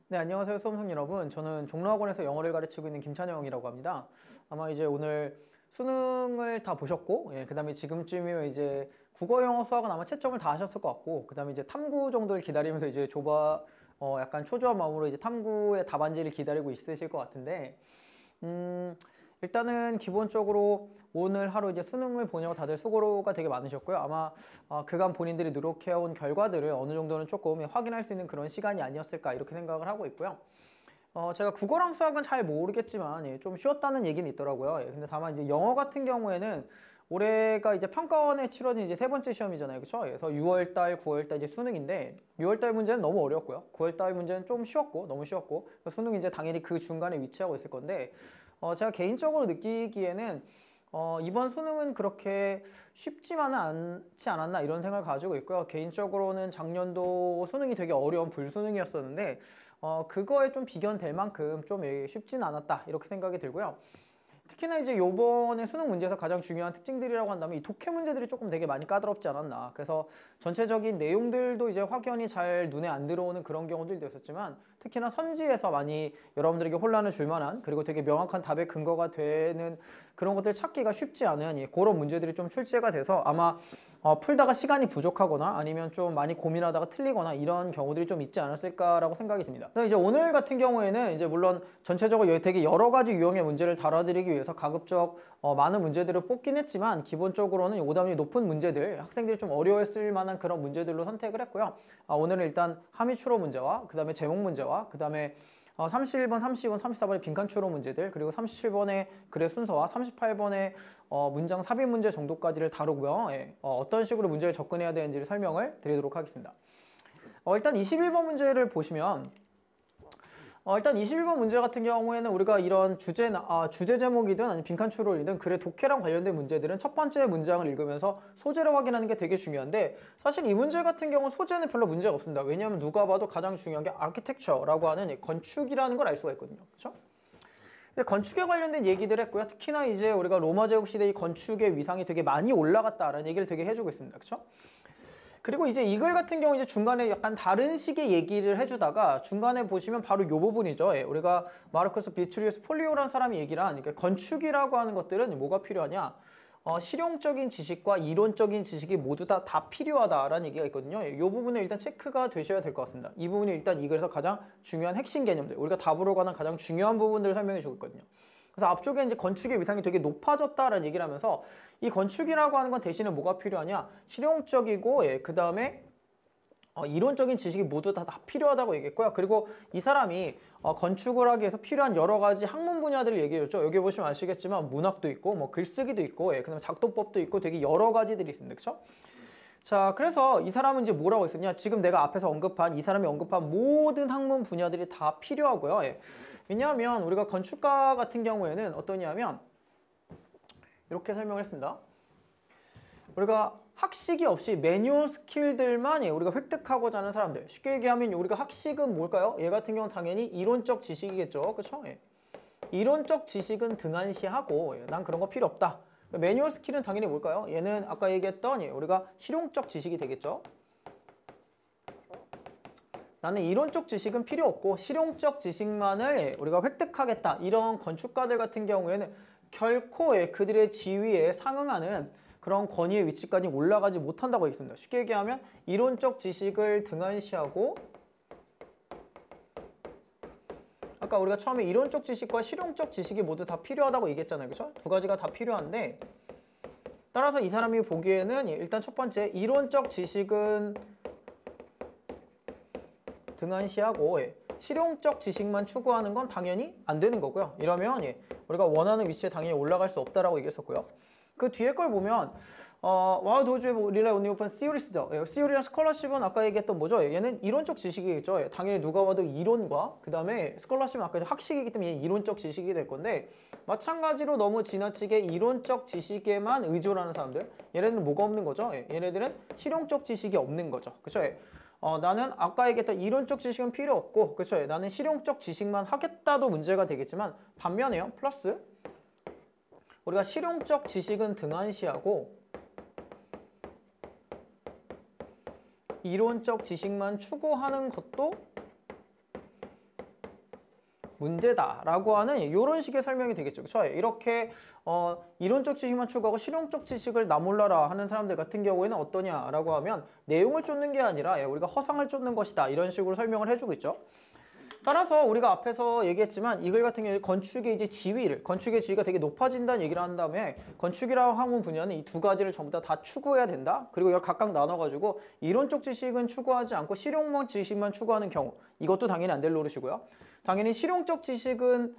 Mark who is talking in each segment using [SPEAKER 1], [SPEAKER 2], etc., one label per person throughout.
[SPEAKER 1] 네, 안녕하세요, 수험생 여러분. 저는 종로학원에서 영어를 가르치고 있는 김찬영이라고 합니다. 아마 이제 오늘 수능을 다 보셨고, 그다음에 지금쯤이면 이제 국어, 영어, 수학은 아마 채점을 다 하셨을 것 같고, 그다음에 이제 탐구 정도를 기다리면서 이제 약간 초조한 마음으로 이제 탐구의 답안지를 기다리고 있으실 것 같은데, 음, 일단은 기본적으로 오늘 하루 이제 수능을 보냐고 다들 수고가 되게 많으셨고요. 아마 그간 본인들이 노력해온 결과들을 어느 정도는 조금 확인할 수 있는 그런 시간이 아니었을까 이렇게 생각을 하고 있고요. 제가 국어랑 수학은 잘 모르겠지만 좀 쉬웠다는 얘기는 있더라고요. 근데 다만 이제 영어 같은 경우에는 올해가 이제 평가원에 치러진 이제 세 번째 시험이잖아요. 그렇죠? 그래서 6월 달, 9월 달 이제 수능인데 6월 달 문제는 너무 어려웠고요. 9월 달 문제는 좀 쉬웠고 너무 쉬웠고 수능이 이제 당연히 그 중간에 위치하고 있을 건데 제가 개인적으로 느끼기에는 이번 수능은 그렇게 쉽지만은 않지 않았나 이런 생각을 가지고 있고요. 개인적으로는 작년도 수능이 되게 어려운 불수능이었었는데 그거에 좀 비견될 만큼 좀 쉽진 않았다 이렇게 생각이 들고요. 특히나 이제 요번에 수능 문제에서 가장 중요한 특징들이라고 한다면 이 독해 문제들이 조금 되게 많이 까다롭지 않았나. 그래서 전체적인 내용들도 이제 확연히 잘 눈에 안 들어오는 그런 경우들도 있었지만 특히나 선지에서 많이 여러분들에게 혼란을 줄 만한 그리고 되게 명확한 답의 근거가 되는 그런 것들 찾기가 쉽지 않은 그런 문제들이 좀 출제가 돼서 아마 풀다가 시간이 부족하거나 아니면 좀 많이 고민하다가 틀리거나 이런 경우들이 좀 있지 않았을까라고 생각이 듭니다. 그래서 이제 오늘 같은 경우에는 이제 물론 전체적으로 되게 여러 가지 유형의 문제를 다뤄드리기 위해서 가급적 많은 문제들을 뽑긴 했지만 기본적으로는 오답률이 높은 문제들, 학생들이 좀 어려웠을 만한 그런 문제들로 선택을 했고요. 오늘은 일단 함의 추론 문제와 그 다음에 제목 문제와 그 다음에 31번, 32번, 34번의 빈칸 추론 문제들 그리고 37번의 글의 순서와 38번의 문장 삽입 문제 정도까지를 다루고요. 어떤 식으로 문제를 접근해야 되는지를 설명을 드리도록 하겠습니다. 일단 21번 문제를 보시면 일단 21번 문제 같은 경우에는 우리가 이런 주제 제목이든 아니면 빈칸 추론이든 글의 독해랑 관련된 문제들은 첫 번째 문장을 읽으면서 소재를 확인하는 게 되게 중요한데 사실 이 문제 같은 경우 소재는 별로 문제가 없습니다. 왜냐하면 누가 봐도 가장 중요한 게 아키텍처라고 하는 건축이라는 걸 알 수가 있거든요. 그렇죠? 건축에 관련된 얘기들 했고요. 특히나 이제 우리가 로마 제국 시대 이 건축의 위상이 되게 많이 올라갔다라는 얘기를 되게 해주고 있습니다. 그렇죠? 그리고 이제 이 글 같은 경우 이제 중간에 약간 다른 식의 얘기를 해주다가 중간에 보시면 바로 이 부분이죠. 우리가 마르크스 비트리우스 폴리오라는 사람이 얘기를 하니까 건축이라고 하는 것들은 뭐가 필요하냐? 실용적인 지식과 이론적인 지식이 모두 다 필요하다라는 얘기가 있거든요. 이 부분에 일단 체크가 되셔야 될 것 같습니다. 이 부분이 일단 이 글에서 가장 중요한 핵심 개념들, 우리가 답으로 관한 가장 중요한 부분들을 설명해 주고 있거든요. 그래서 앞쪽에 이제 건축의 위상이 되게 높아졌다라는 얘기를 하면서 이 건축이라고 하는 건 대신에 뭐가 필요하냐? 실용적이고, 그 다음에 이론적인 지식이 모두 다 필요하다고 얘기했고요. 그리고 이 사람이 건축을 하기 위해서 필요한 여러 가지 학문 분야들을 얘기해줬죠. 여기 보시면 아시겠지만 문학도 있고, 뭐 글쓰기도 있고, 그 다음에 작도법도 있고 되게 여러 가지들이 있습니다. 그렇죠? 자, 그래서 이 사람은 이제 뭐라고 했었냐? 지금 내가 앞에서 이 사람이 언급한 모든 학문 분야들이 다 필요하고요. 왜냐하면 우리가 건축가 같은 경우에는 어떠냐면 이렇게 설명을 했습니다. 우리가 학식이 없이 매뉴얼 스킬들만 우리가 획득하고자 하는 사람들. 쉽게 얘기하면 우리가 학식은 뭘까요? 얘 같은 경우는 당연히 이론적 지식이겠죠. 그렇죠? 이론적 지식은 등한시하고 난 그런 거 필요 없다. 매뉴얼 스킬은 당연히 뭘까요? 얘는 아까 얘기했던 우리가 실용적 지식이 되겠죠. 나는 이론적 지식은 필요 없고 실용적 지식만을 우리가 획득하겠다. 이런 건축가들 같은 경우에는 결코 그들의 지위에 상응하는 그런 권위의 위치까지 올라가지 못한다고 했습니다. 쉽게 얘기하면 이론적 지식을 등한시하고 아까 우리가 처음에 이론적 지식과 실용적 지식이 모두 다 필요하다고 얘기했잖아요. 그렇죠? 두 가지가 다 필요한데 따라서 이 사람이 보기에는 일단 첫 번째 이론적 지식은 등한시하고 실용적 지식만 추구하는 건 당연히 안 되는 거고요. 이러면 우리가 원하는 위치에 당연히 올라갈 수 없다라고 얘기했었고요. 그 뒤에 걸 보면 Why do you rely on open theories죠? theory랑 스콜러십은 아까 얘기했던 뭐죠? 얘는 이론적 지식이겠죠. 당연히 누가 봐도 이론과 그 다음에 스콜러십은 아까 학식이기 때문에 이론적 지식이 될 건데 마찬가지로 너무 지나치게 이론적 지식에만 의존하는 사람들 얘네들은 뭐가 없는 거죠? 얘네들은 실용적 지식이 없는 거죠. 그렇죠? 나는 아까 얘기했던 이론적 지식은 필요 없고 그렇죠? 나는 실용적 지식만 하겠다도 문제가 되겠지만 반면에요. 플러스 우리가 실용적 지식은 등한시하고 이론적 지식만 추구하는 것도 문제다라고 하는 이런 식의 설명이 되겠죠. 그렇죠? 이렇게 이론적 지식만 추구하고 실용적 지식을 나 몰라라 하는 사람들 같은 경우에는 어떠냐라고 하면 내용을 쫓는 게 아니라 우리가 허상을 쫓는 것이다. 이런 식으로 설명을 해주고 있죠. 따라서 우리가 앞에서 얘기했지만 이 글 같은 경우에 건축의 이제 지위를, 건축의 지위가 되게 높아진다는 얘기를 한 다음에 건축이라고 하는 분야는 이 두 가지를 전부 다 추구해야 된다. 그리고 이걸 각각 나눠가지고 이론적 지식은 추구하지 않고 실용적 지식만 추구하는 경우, 이것도 당연히 안 될 노릇이고요. 당연히 실용적 지식은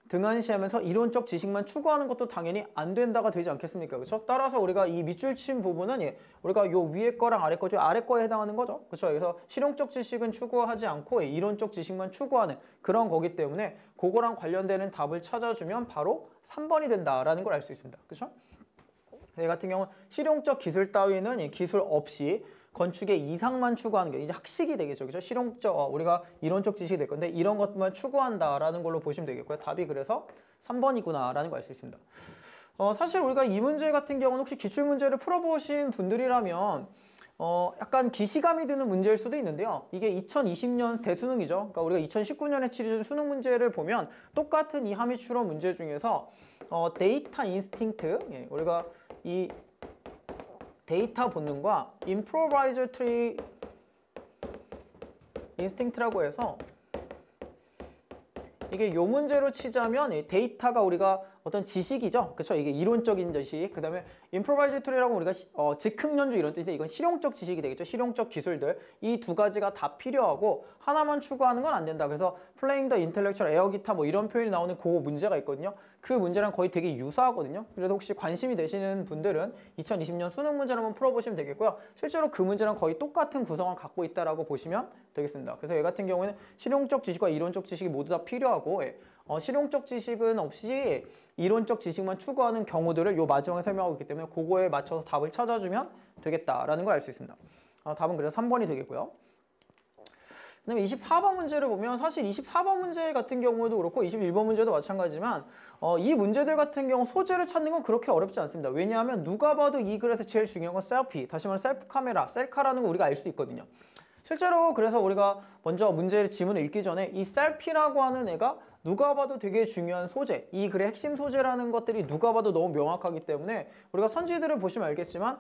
[SPEAKER 1] 등한시하면서 이론적 지식만 추구하는 것도 당연히 안 된다가 되지 않겠습니까? 그렇죠? 따라서 우리가 이 밑줄 친 부분은 우리가 요 위에 거랑 아래 거죠. 아래 거에 해당하는 거죠. 그렇죠? 그래서 실용적 지식은 추구하지 않고 이론적 지식만 추구하는 그런 거기 때문에 그거랑 관련되는 답을 찾아주면 바로 3번이 된다라는 걸 알 수 있습니다. 그렇죠? 이 같은 경우는 실용적 기술 따위는 기술 없이 건축의 이상만 추구하는 게 이제 학식이 되겠죠. 그죠? 실용적, 우리가 이론적 지식이 될 건데 이런 것만 추구한다라는 걸로 보시면 되겠고요. 답이 그래서 3번이구나라는 걸 알 수 있습니다. 사실 우리가 이 문제 같은 경우는 혹시 기출문제를 풀어보신 분들이라면 약간 기시감이 드는 문제일 수도 있는데요. 이게 2020년 대수능이죠. 그러니까 우리가 2019년에 치른 수능 문제를 보면 똑같은 이 함의 추론 문제 중에서 데이터 인스팅트, 우리가 이 데이터 본능과 improvisatory instinct라고 해서 이게 요 문제로 치자면 데이터가 우리가 어떤 지식이죠. 그렇죠? 이게 이론적인 지식. 그다음에 improvisatory라고 우리가 즉흥 연주 이런 뜻인데 이건 실용적 지식이 되겠죠. 실용적 기술들. 이 두 가지가 다 필요하고 하나만 추구하는 건 안 된다. 그래서 playing the intellectual air 기타 뭐 이런 표현이 나오는 그 문제가 있거든요. 그 문제랑 거의 되게 유사하거든요. 그래서 혹시 관심이 되시는 분들은 2020년 수능 문제를 한번 풀어보시면 되겠고요. 실제로 그 문제랑 거의 똑같은 구성을 갖고 있다라고 보시면 되겠습니다. 그래서 얘 같은 경우에는 실용적 지식과 이론적 지식이 모두 다 필요하고 실용적 지식은 없이 이론적 지식만 추구하는 경우들을 요 마지막에 설명하고 있기 때문에 그거에 맞춰서 답을 찾아주면 되겠다라는 걸 알 수 있습니다. 답은 그래서 3번이 되겠고요. 그다음에 24번 문제를 보면 사실 24번 문제 같은 경우도 그렇고 21번 문제도 마찬가지지만 이 문제들 같은 경우 소재를 찾는 건 그렇게 어렵지 않습니다. 왜냐하면 누가 봐도 이 글에서 제일 중요한 건 셀피, 다시 말해 셀프 카메라, 셀카라는 거 우리가 알 수 있거든요. 실제로 그래서 우리가 먼저 문제의 지문을 읽기 전에 이 셀피라고 하는 애가 누가 봐도 되게 중요한 소재, 이 글의 핵심 소재라는 것들이 누가 봐도 너무 명확하기 때문에 우리가 선지들을 보시면 알겠지만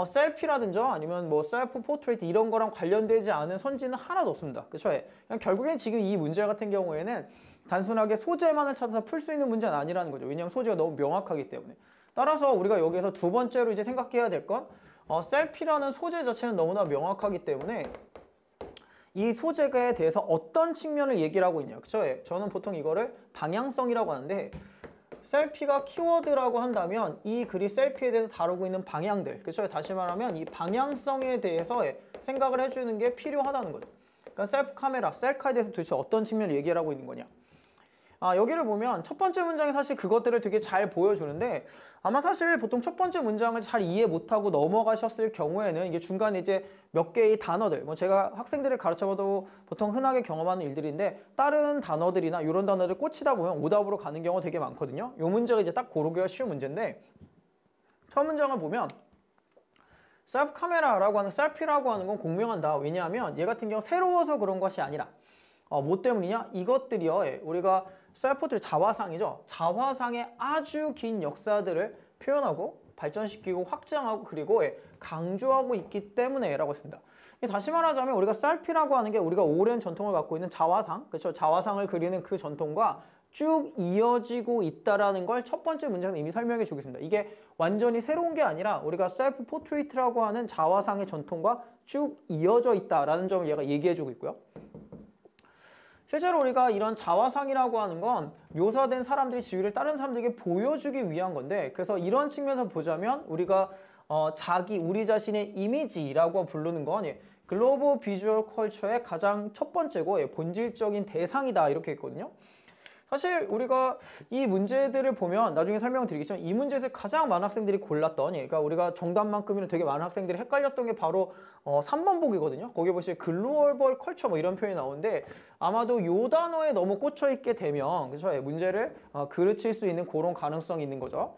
[SPEAKER 1] 셀피라든지 아니면 뭐 셀프 포트레이트 이런 거랑 관련되지 않은 선지는 하나도 없습니다. 그렇죠? 그냥 결국엔 지금 이 문제 같은 경우에는 단순하게 소재만을 찾아서 풀 수 있는 문제는 아니라는 거죠. 왜냐하면 소재가 너무 명확하기 때문에. 따라서 우리가 여기에서 두 번째로 이제 생각해야 될 건 셀피라는 소재 자체는 너무나 명확하기 때문에 이 소재에 대해서 어떤 측면을 얘기를 하고 있냐. 그쵸? 저는 보통 이거를 방향성이라고 하는데 셀피가 키워드라고 한다면 이 글이 셀피에 대해서 다루고 있는 방향들. 그쵸? 다시 말하면 이 방향성에 대해서 생각을 해주는 게 필요하다는 거죠. 그러니까 셀프 카메라, 셀카에 대해서 도대체 어떤 측면을 얘기를 하고 있는 거냐. 여기를 보면 첫 번째 문장이 사실 그것들을 되게 잘 보여주는데 아마 사실 보통 첫 번째 문장을 잘 이해 못하고 넘어가셨을 경우에는 이게 중간에 이제 몇 개의 단어들, 뭐 제가 학생들을 가르쳐봐도 보통 흔하게 경험하는 일들인데 다른 단어들이나 이런 단어들 꽂히다 보면 오답으로 가는 경우가 되게 많거든요. 이 문제가 이제 딱 고르기가 쉬운 문제인데 첫 문장을 보면 셀프 카메라라고 하는 셀피라고 하는 건 공명한다. 왜냐하면 얘 같은 경우 새로워서 그런 것이 아니라 뭐 때문이냐? 이것들이요. 우리가 셀프포트레이트 자화상이죠. 자화상의 아주 긴 역사들을 표현하고 발전시키고 확장하고 그리고 강조하고 있기 때문에 라고 했습니다. 다시 말하자면 우리가 셀피라고 하는 게 우리가 오랜 전통을 갖고 있는 자화상, 그렇죠? 자화상을 그리는 그 전통과 쭉 이어지고 있다라는 걸 첫 번째 문장에서 이미 설명해 주겠습니다. 이게 완전히 새로운 게 아니라 우리가 셀프 포트레이트라고 하는 자화상의 전통과 쭉 이어져 있다라는 점을 얘가 얘기해 주고 있고요. 실제로 우리가 이런 자화상이라고 하는 건 묘사된 사람들의 지위를 다른 사람들에게 보여주기 위한 건데 그래서 이런 측면에서 보자면 우리가 우리 자신의 이미지라고 부르는 건 글로벌 비주얼 컬처의 가장 첫 번째고 본질적인 대상이다 이렇게 했거든요. 사실 우리가 이 문제들을 보면 나중에 설명을 드리겠지만 이 문제에서 가장 많은 학생들이 골랐던 그러니까 우리가 정답만큼이나 되게 많은 학생들이 헷갈렸던 게 바로 3번 보기거든요. 거기 보시면 글로벌 컬처 뭐 이런 표현이 나오는데 아마도 요 단어에 너무 꽂혀 있게 되면 그렇죠? 문제를 그르칠 수 있는 그런 가능성이 있는 거죠.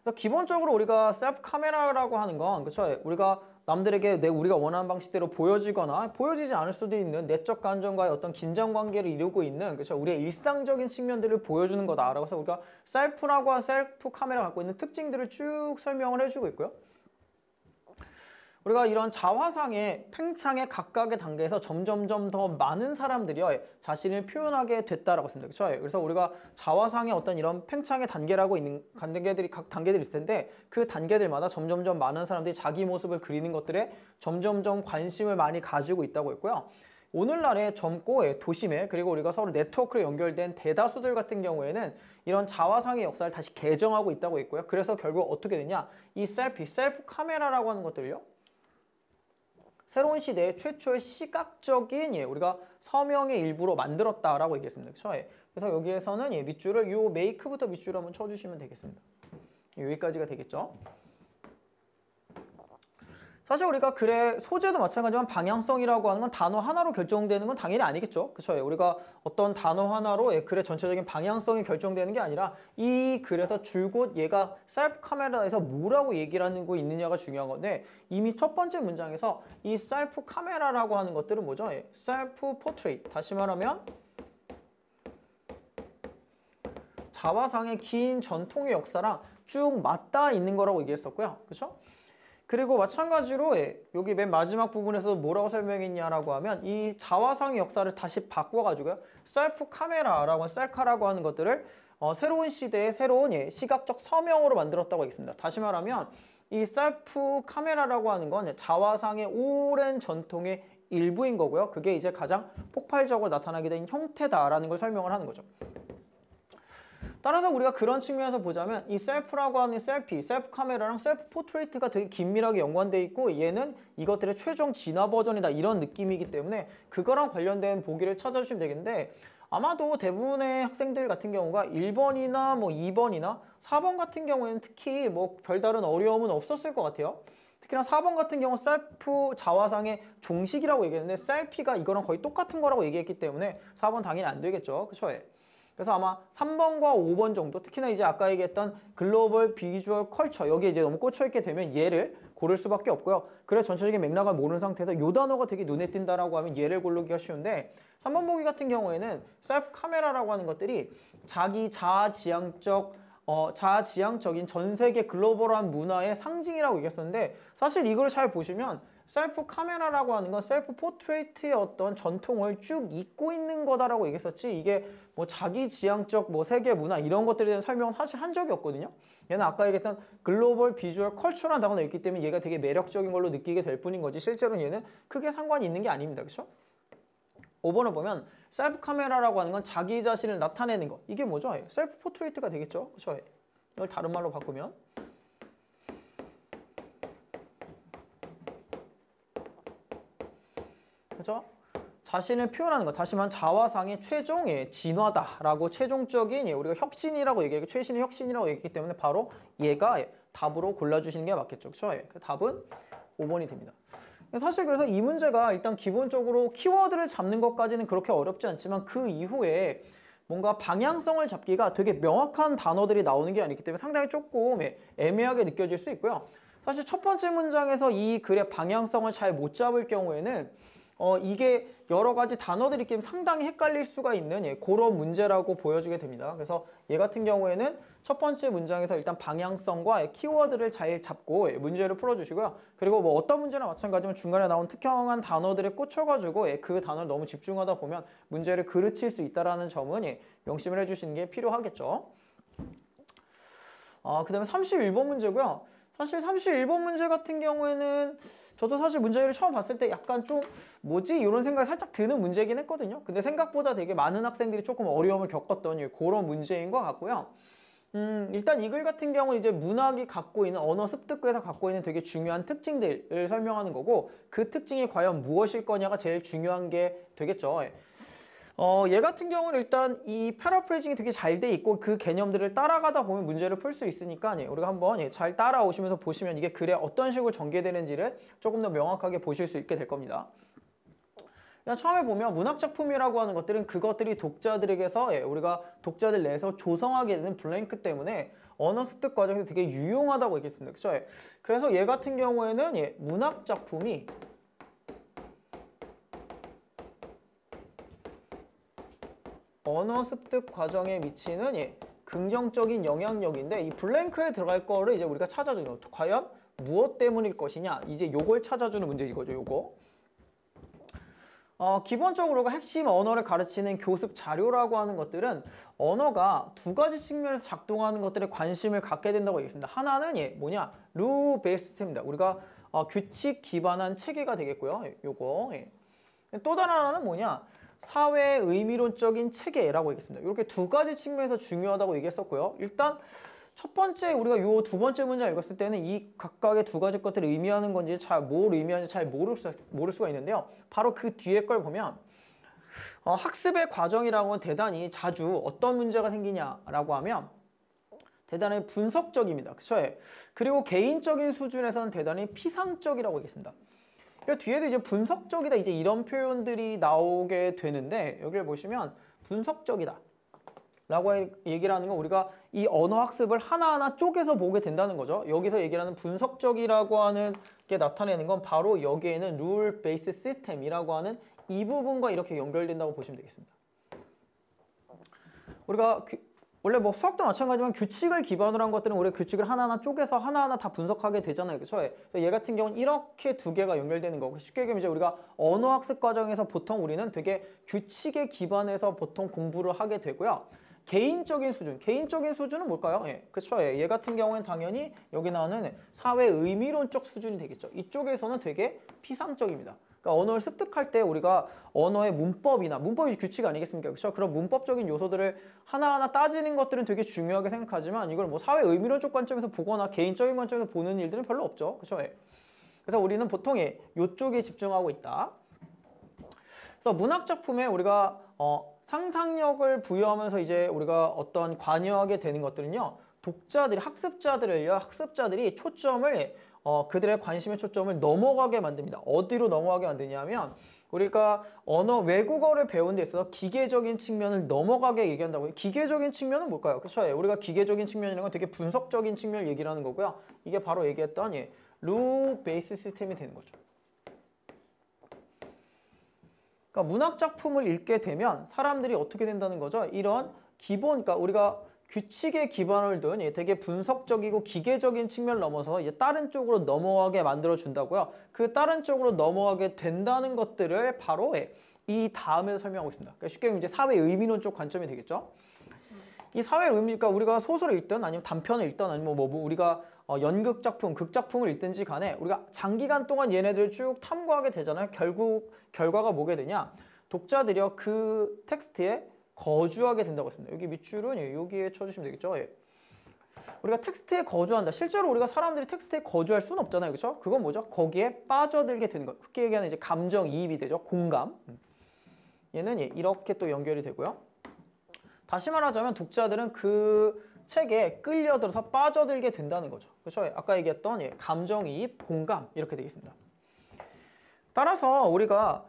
[SPEAKER 1] 그래서 기본적으로 우리가 셀프 카메라라고 하는 건 그렇죠? 우리가 남들에게 우리가 원하는 방식대로 보여지거나 보여지지 않을 수도 있는 내적 감정과의 어떤 긴장 관계를 이루고 있는 그렇죠. 우리의 일상적인 측면들을 보여주는 거다라고 해서 우리가 셀프라고 한 셀프 카메라가 갖고 있는 특징들을 쭉 설명을 해주고 있고요. 우리가 이런 자화상의 팽창의 각각의 단계에서 점점점 더 많은 사람들이 자신을 표현하게 됐다라고 했습니다. 그렇죠? 그래서 우리가 자화상의 어떤 이런 팽창의 단계라고 있는 단계들이 각 단계들이 있을 텐데 그 단계들마다 점점점 많은 사람들이 자기 모습을 그리는 것들에 점점점 관심을 많이 가지고 있다고 했고요. 오늘날의 젊고 도심에 그리고 우리가 서로 네트워크로 연결된 대다수들 같은 경우에는 이런 자화상의 역사를 다시 개정하고 있다고 했고요. 그래서 결국 어떻게 되냐? 이 셀프 카메라라고 하는 것들요. 새로운 시대의 최초의 시각적인 우리가 서명의 일부로 만들었다라고 얘기했습니다. 그렇죠? 그래서 여기에서는 밑줄을 요 메이크부터 밑줄을 한번 쳐주시면 되겠습니다. 여기까지가 되겠죠? 사실 우리가 글의 소재도 마찬가지지만 방향성이라고 하는 건 단어 하나로 결정되는 건 당연히 아니겠죠. 그렇죠? 우리가 어떤 단어 하나로 글의 전체적인 방향성이 결정되는 게 아니라 이 글에서 줄곧 얘가 셀프 카메라에서 뭐라고 얘기를 하고 있느냐가 중요한 건데 이미 첫 번째 문장에서 이 셀프 카메라라고 하는 것들은 뭐죠? 셀프 포트레이트. 다시 말하면 자화상의 긴 전통의 역사랑 쭉 맞닿아 있는 거라고 얘기했었고요. 그렇죠? 그리고 마찬가지로 여기 맨 마지막 부분에서 뭐라고 설명했냐라고 하면 이 자화상의 역사를 다시 바꿔가지고요. 셀프 카메라라고 셀카라고 하는 것들을 새로운 시대의 새로운 시각적 서명으로 만들었다고 하겠습니다. 다시 말하면 이 셀프 카메라라고 하는 건 자화상의 오랜 전통의 일부인 거고요. 그게 이제 가장 폭발적으로 나타나게 된 형태다라는 걸 설명을 하는 거죠. 따라서 우리가 그런 측면에서 보자면 이 셀프라고 하는 셀프 카메라랑 셀프 포트레이트가 되게 긴밀하게 연관되어 있고 얘는 이것들의 최종 진화 버전이다 이런 느낌이기 때문에 그거랑 관련된 보기를 찾아주시면 되겠는데 아마도 대부분의 학생들 같은 경우가 1번이나 뭐 2번이나 4번 같은 경우에는 특히 뭐 별다른 어려움은 없었을 것 같아요. 특히나 4번 같은 경우 셀프 자화상의 종식이라고 얘기했는데 셀피가 이거랑 거의 똑같은 거라고 얘기했기 때문에 4번 당연히 안 되겠죠. 그쵸? 그래서 아마 3번과 5번 정도 특히나 이제 아까 얘기했던 글로벌 비주얼 컬처 여기에 이제 너무 꽂혀있게 되면 얘를 고를 수밖에 없고요. 그래서 전체적인 맥락을 모르는 상태에서 이 단어가 되게 눈에 띈다라고 하면 얘를 고르기가 쉬운데 3번 보기 같은 경우에는 셀프 카메라라고 하는 것들이 자기 자아지향적인 전 세계 글로벌한 문화의 상징이라고 얘기했었는데 사실 이걸 잘 보시면 셀프 카메라라고 하는 건 셀프 포트레이트의 어떤 전통을 쭉 잇고 있는 거다라고 얘기했었지 이게 뭐 자기지향적 뭐 세계 문화 이런 것들에 대한 설명은 사실 한 적이 없거든요. 얘는 아까 얘기했던 글로벌 비주얼 컬처라는 단어가 있기 때문에 얘가 되게 매력적인 걸로 느끼게 될 뿐인 거지 실제로는 얘는 크게 상관이 있는 게 아닙니다. 그렇죠? 5번을 보면 셀프 카메라라고 하는 건 자기 자신을 나타내는 거 이게 뭐죠? 셀프 포트레이트가 되겠죠. 그렇죠? 이걸 다른 말로 바꾸면 그죠? 자신을 표현하는 것, 다시 말하면 자화상의 최종의 진화다라고 최종적인 우리가 혁신이라고 얘기하고 최신의 혁신이라고 얘기했기 때문에 바로 얘가 답으로 골라주시는 게 맞겠죠. 그렇죠? 그 답은 5번이 됩니다. 사실 그래서 이 문제가 일단 기본적으로 키워드를 잡는 것까지는 그렇게 어렵지 않지만 그 이후에 뭔가 방향성을 잡기가 되게 명확한 단어들이 나오는 게 아니기 때문에 상당히 조금 애매하게 느껴질 수 있고요. 사실 첫 번째 문장에서 이 글의 방향성을 잘 못 잡을 경우에는 이게 여러 가지 단어들이 있기 때문에 상당히 헷갈릴 수가 있는 그런 문제라고 보여주게 됩니다. 그래서 얘 같은 경우에는 첫 번째 문장에서 일단 방향성과 키워드를 잘 잡고 문제를 풀어주시고요. 그리고 뭐 어떤 문제나 마찬가지면 중간에 나온 특정한 단어들에 꽂혀가지고 그 단어를 너무 집중하다 보면 문제를 그르칠 수 있다는 점은 명심을 해주시는 게 필요하겠죠. 그 다음에 31번 문제고요. 사실 31번 문제 같은 경우에는 저도 사실 문제를 처음 봤을 때 약간 좀 뭐지? 이런 생각이 살짝 드는 문제긴 했거든요. 근데 생각보다 되게 많은 학생들이 조금 어려움을 겪었던 그런 문제인 것 같고요. 일단 이 글 같은 경우는 이제 문학이 갖고 있는 언어 습득에서 갖고 있는 되게 중요한 특징들을 설명하는 거고 그 특징이 과연 무엇일 거냐가 제일 중요한 게 되겠죠. 얘 같은 경우는 일단 이 패러프레이징이 되게 잘 돼 있고 그 개념들을 따라가다 보면 문제를 풀 수 있으니까 우리가 한번 잘 따라오시면서 보시면 이게 글에 어떤 식으로 전개되는지를 조금 더 명확하게 보실 수 있게 될 겁니다. 처음에 보면 문학작품이라고 하는 것들은 그것들이 독자들에게서 우리가 독자들 내에서 조성하게 되는 블랭크 때문에 언어 습득 과정에서 되게 유용하다고 얘기했습니다. 그렇죠? 예. 그래서 얘 같은 경우에는 예, 문학 작품이 언어 습득 과정에 미치는 예, 긍정적인 영향력인데 이 블랭크에 들어갈 거를 이제 우리가 찾아주는 거. 과연 무엇 때문일 것이냐? 이제 요걸 찾아주는 문제 이거죠. 요거. 기본적으로 핵심 언어를 가르치는 교습 자료라고 하는 것들은 언어가 두 가지 측면에서 작동하는 것들에 관심을 갖게 된다고 얘기했습니다. 하나는 예, 뭐냐? 룰 베이스 시스템입니다. 우리가 규칙 기반한 체계가 되겠고요. 요거. 예. 또 다른 하나는 뭐냐? 사회 의미론적인 체계라고 얘기했습니다. 이렇게 두 가지 측면에서 중요하다고 얘기했었고요. 일단 첫 번째 우리가 요 두 번째 문제 읽었을 때는 이 각각의 두 가지 것들을 의미하는 건지 뭘 의미하는지 잘 모를 수가 있는데요. 바로 그 뒤에 걸 보면 학습의 과정이라고 하면 대단히 자주 어떤 문제가 생기냐라고 하면 대단히 분석적입니다. 그렇죠? 그리고 개인적인 수준에서는 대단히 피상적이라고 얘기했습니다. 뒤에도 이제 분석적이다 이제 이런 표현들이 나오게 되는데 여기를 보시면 분석적이다 라고 얘기를 하는 건 우리가 이 언어 학습을 하나하나 쪼개서 보게 된다는 거죠. 여기서 얘기를 하는 분석적이라고 하는 게 나타내는 건 바로 여기에는 룰 베이스 시스템이라고 하는 이 부분과 이렇게 연결된다고 보시면 되겠습니다. 우리가 원래 뭐 수학도 마찬가지지만 규칙을 기반으로 한 것들은 우리가 규칙을 하나하나 쪼개서 하나하나 다 분석하게 되잖아요. 그렇죠? 그래서 얘 같은 경우는 이렇게 두 개가 연결되는 거고 쉽게 얘기하면 이제 우리가 언어 학습 과정에서 보통 우리는 되게 규칙에 기반해서 보통 공부를 하게 되고요. 개인적인 수준은 뭘까요? 예, 그렇죠. 얘 같은 경우는 당연히 여기 나오는 사회 의미론적 수준이 되겠죠. 이쪽에서는 되게 피상적입니다. 그러니까 언어를 습득할 때 우리가 언어의 문법이 규칙 아니겠습니까? 그렇죠? 그런 문법적인 요소들을 하나하나 따지는 것들은 되게 중요하게 생각하지만 이걸 뭐 사회 의미론적 관점에서 보거나 개인적인 관점에서 보는 일들은 별로 없죠. 그렇죠? 예. 그래서 우리는 보통 이쪽에 집중하고 있다. 그래서 문학 작품에 우리가 상상력을 부여하면서 이제 우리가 어떤 관여하게 되는 것들은요. 학습자들이 초점을 그들의 관심의 초점을 넘어가게 만듭니다. 어디로 넘어가게 만드냐면 우리가 외국어를 배우는 데 있어서 기계적인 측면을 넘어가게 얘기한다고요. 기계적인 측면은 뭘까요? 그렇죠? 우리가 기계적인 측면이라는 건 되게 분석적인 측면을 얘기를 하는 거고요. 이게 바로 얘기했던 룰 베이스 시스템이 되는 거죠. 그러니까 문학 작품을 읽게 되면 사람들이 어떻게 된다는 거죠? 이런 그러니까 우리가 규칙에 기반을 둔 되게 분석적이고 기계적인 측면을 넘어서 이제 다른 쪽으로 넘어가게 만들어 준다고요. 그 다른 쪽으로 넘어가게 된다는 것들을 바로 이 다음에 설명하고 있습니다. 그러니까 쉽게 이제 사회 의미론 쪽 관점이 되겠죠. 이 사회 의미니까 우리가 소설을 읽든 아니면 단편을 읽든 아니면 뭐 우리가 연극 작품, 극 작품을 읽든지 간에 우리가 장기간 동안 얘네들을 쭉 탐구하게 되잖아요. 결국 결과가 뭐게 되냐? 독자들이요 그 텍스트에 거주하게 된다고 했습니다. 여기 밑줄은 여기에 쳐주시면 되겠죠. 예. 우리가 텍스트에 거주한다. 실제로 우리가 사람들이 텍스트에 거주할 수는 없잖아요. 그렇죠? 그건 뭐죠? 거기에 빠져들게 되는 것. 쉽게 얘기하는 이제 감정이입이 되죠. 공감. 얘는 이렇게 또 연결이 되고요. 다시 말하자면 독자들은 그 책에 끌려들어서 빠져들게 된다는 거죠. 그렇죠? 아까 얘기했던 감정이입, 공감 이렇게 되겠습니다. 따라서 우리가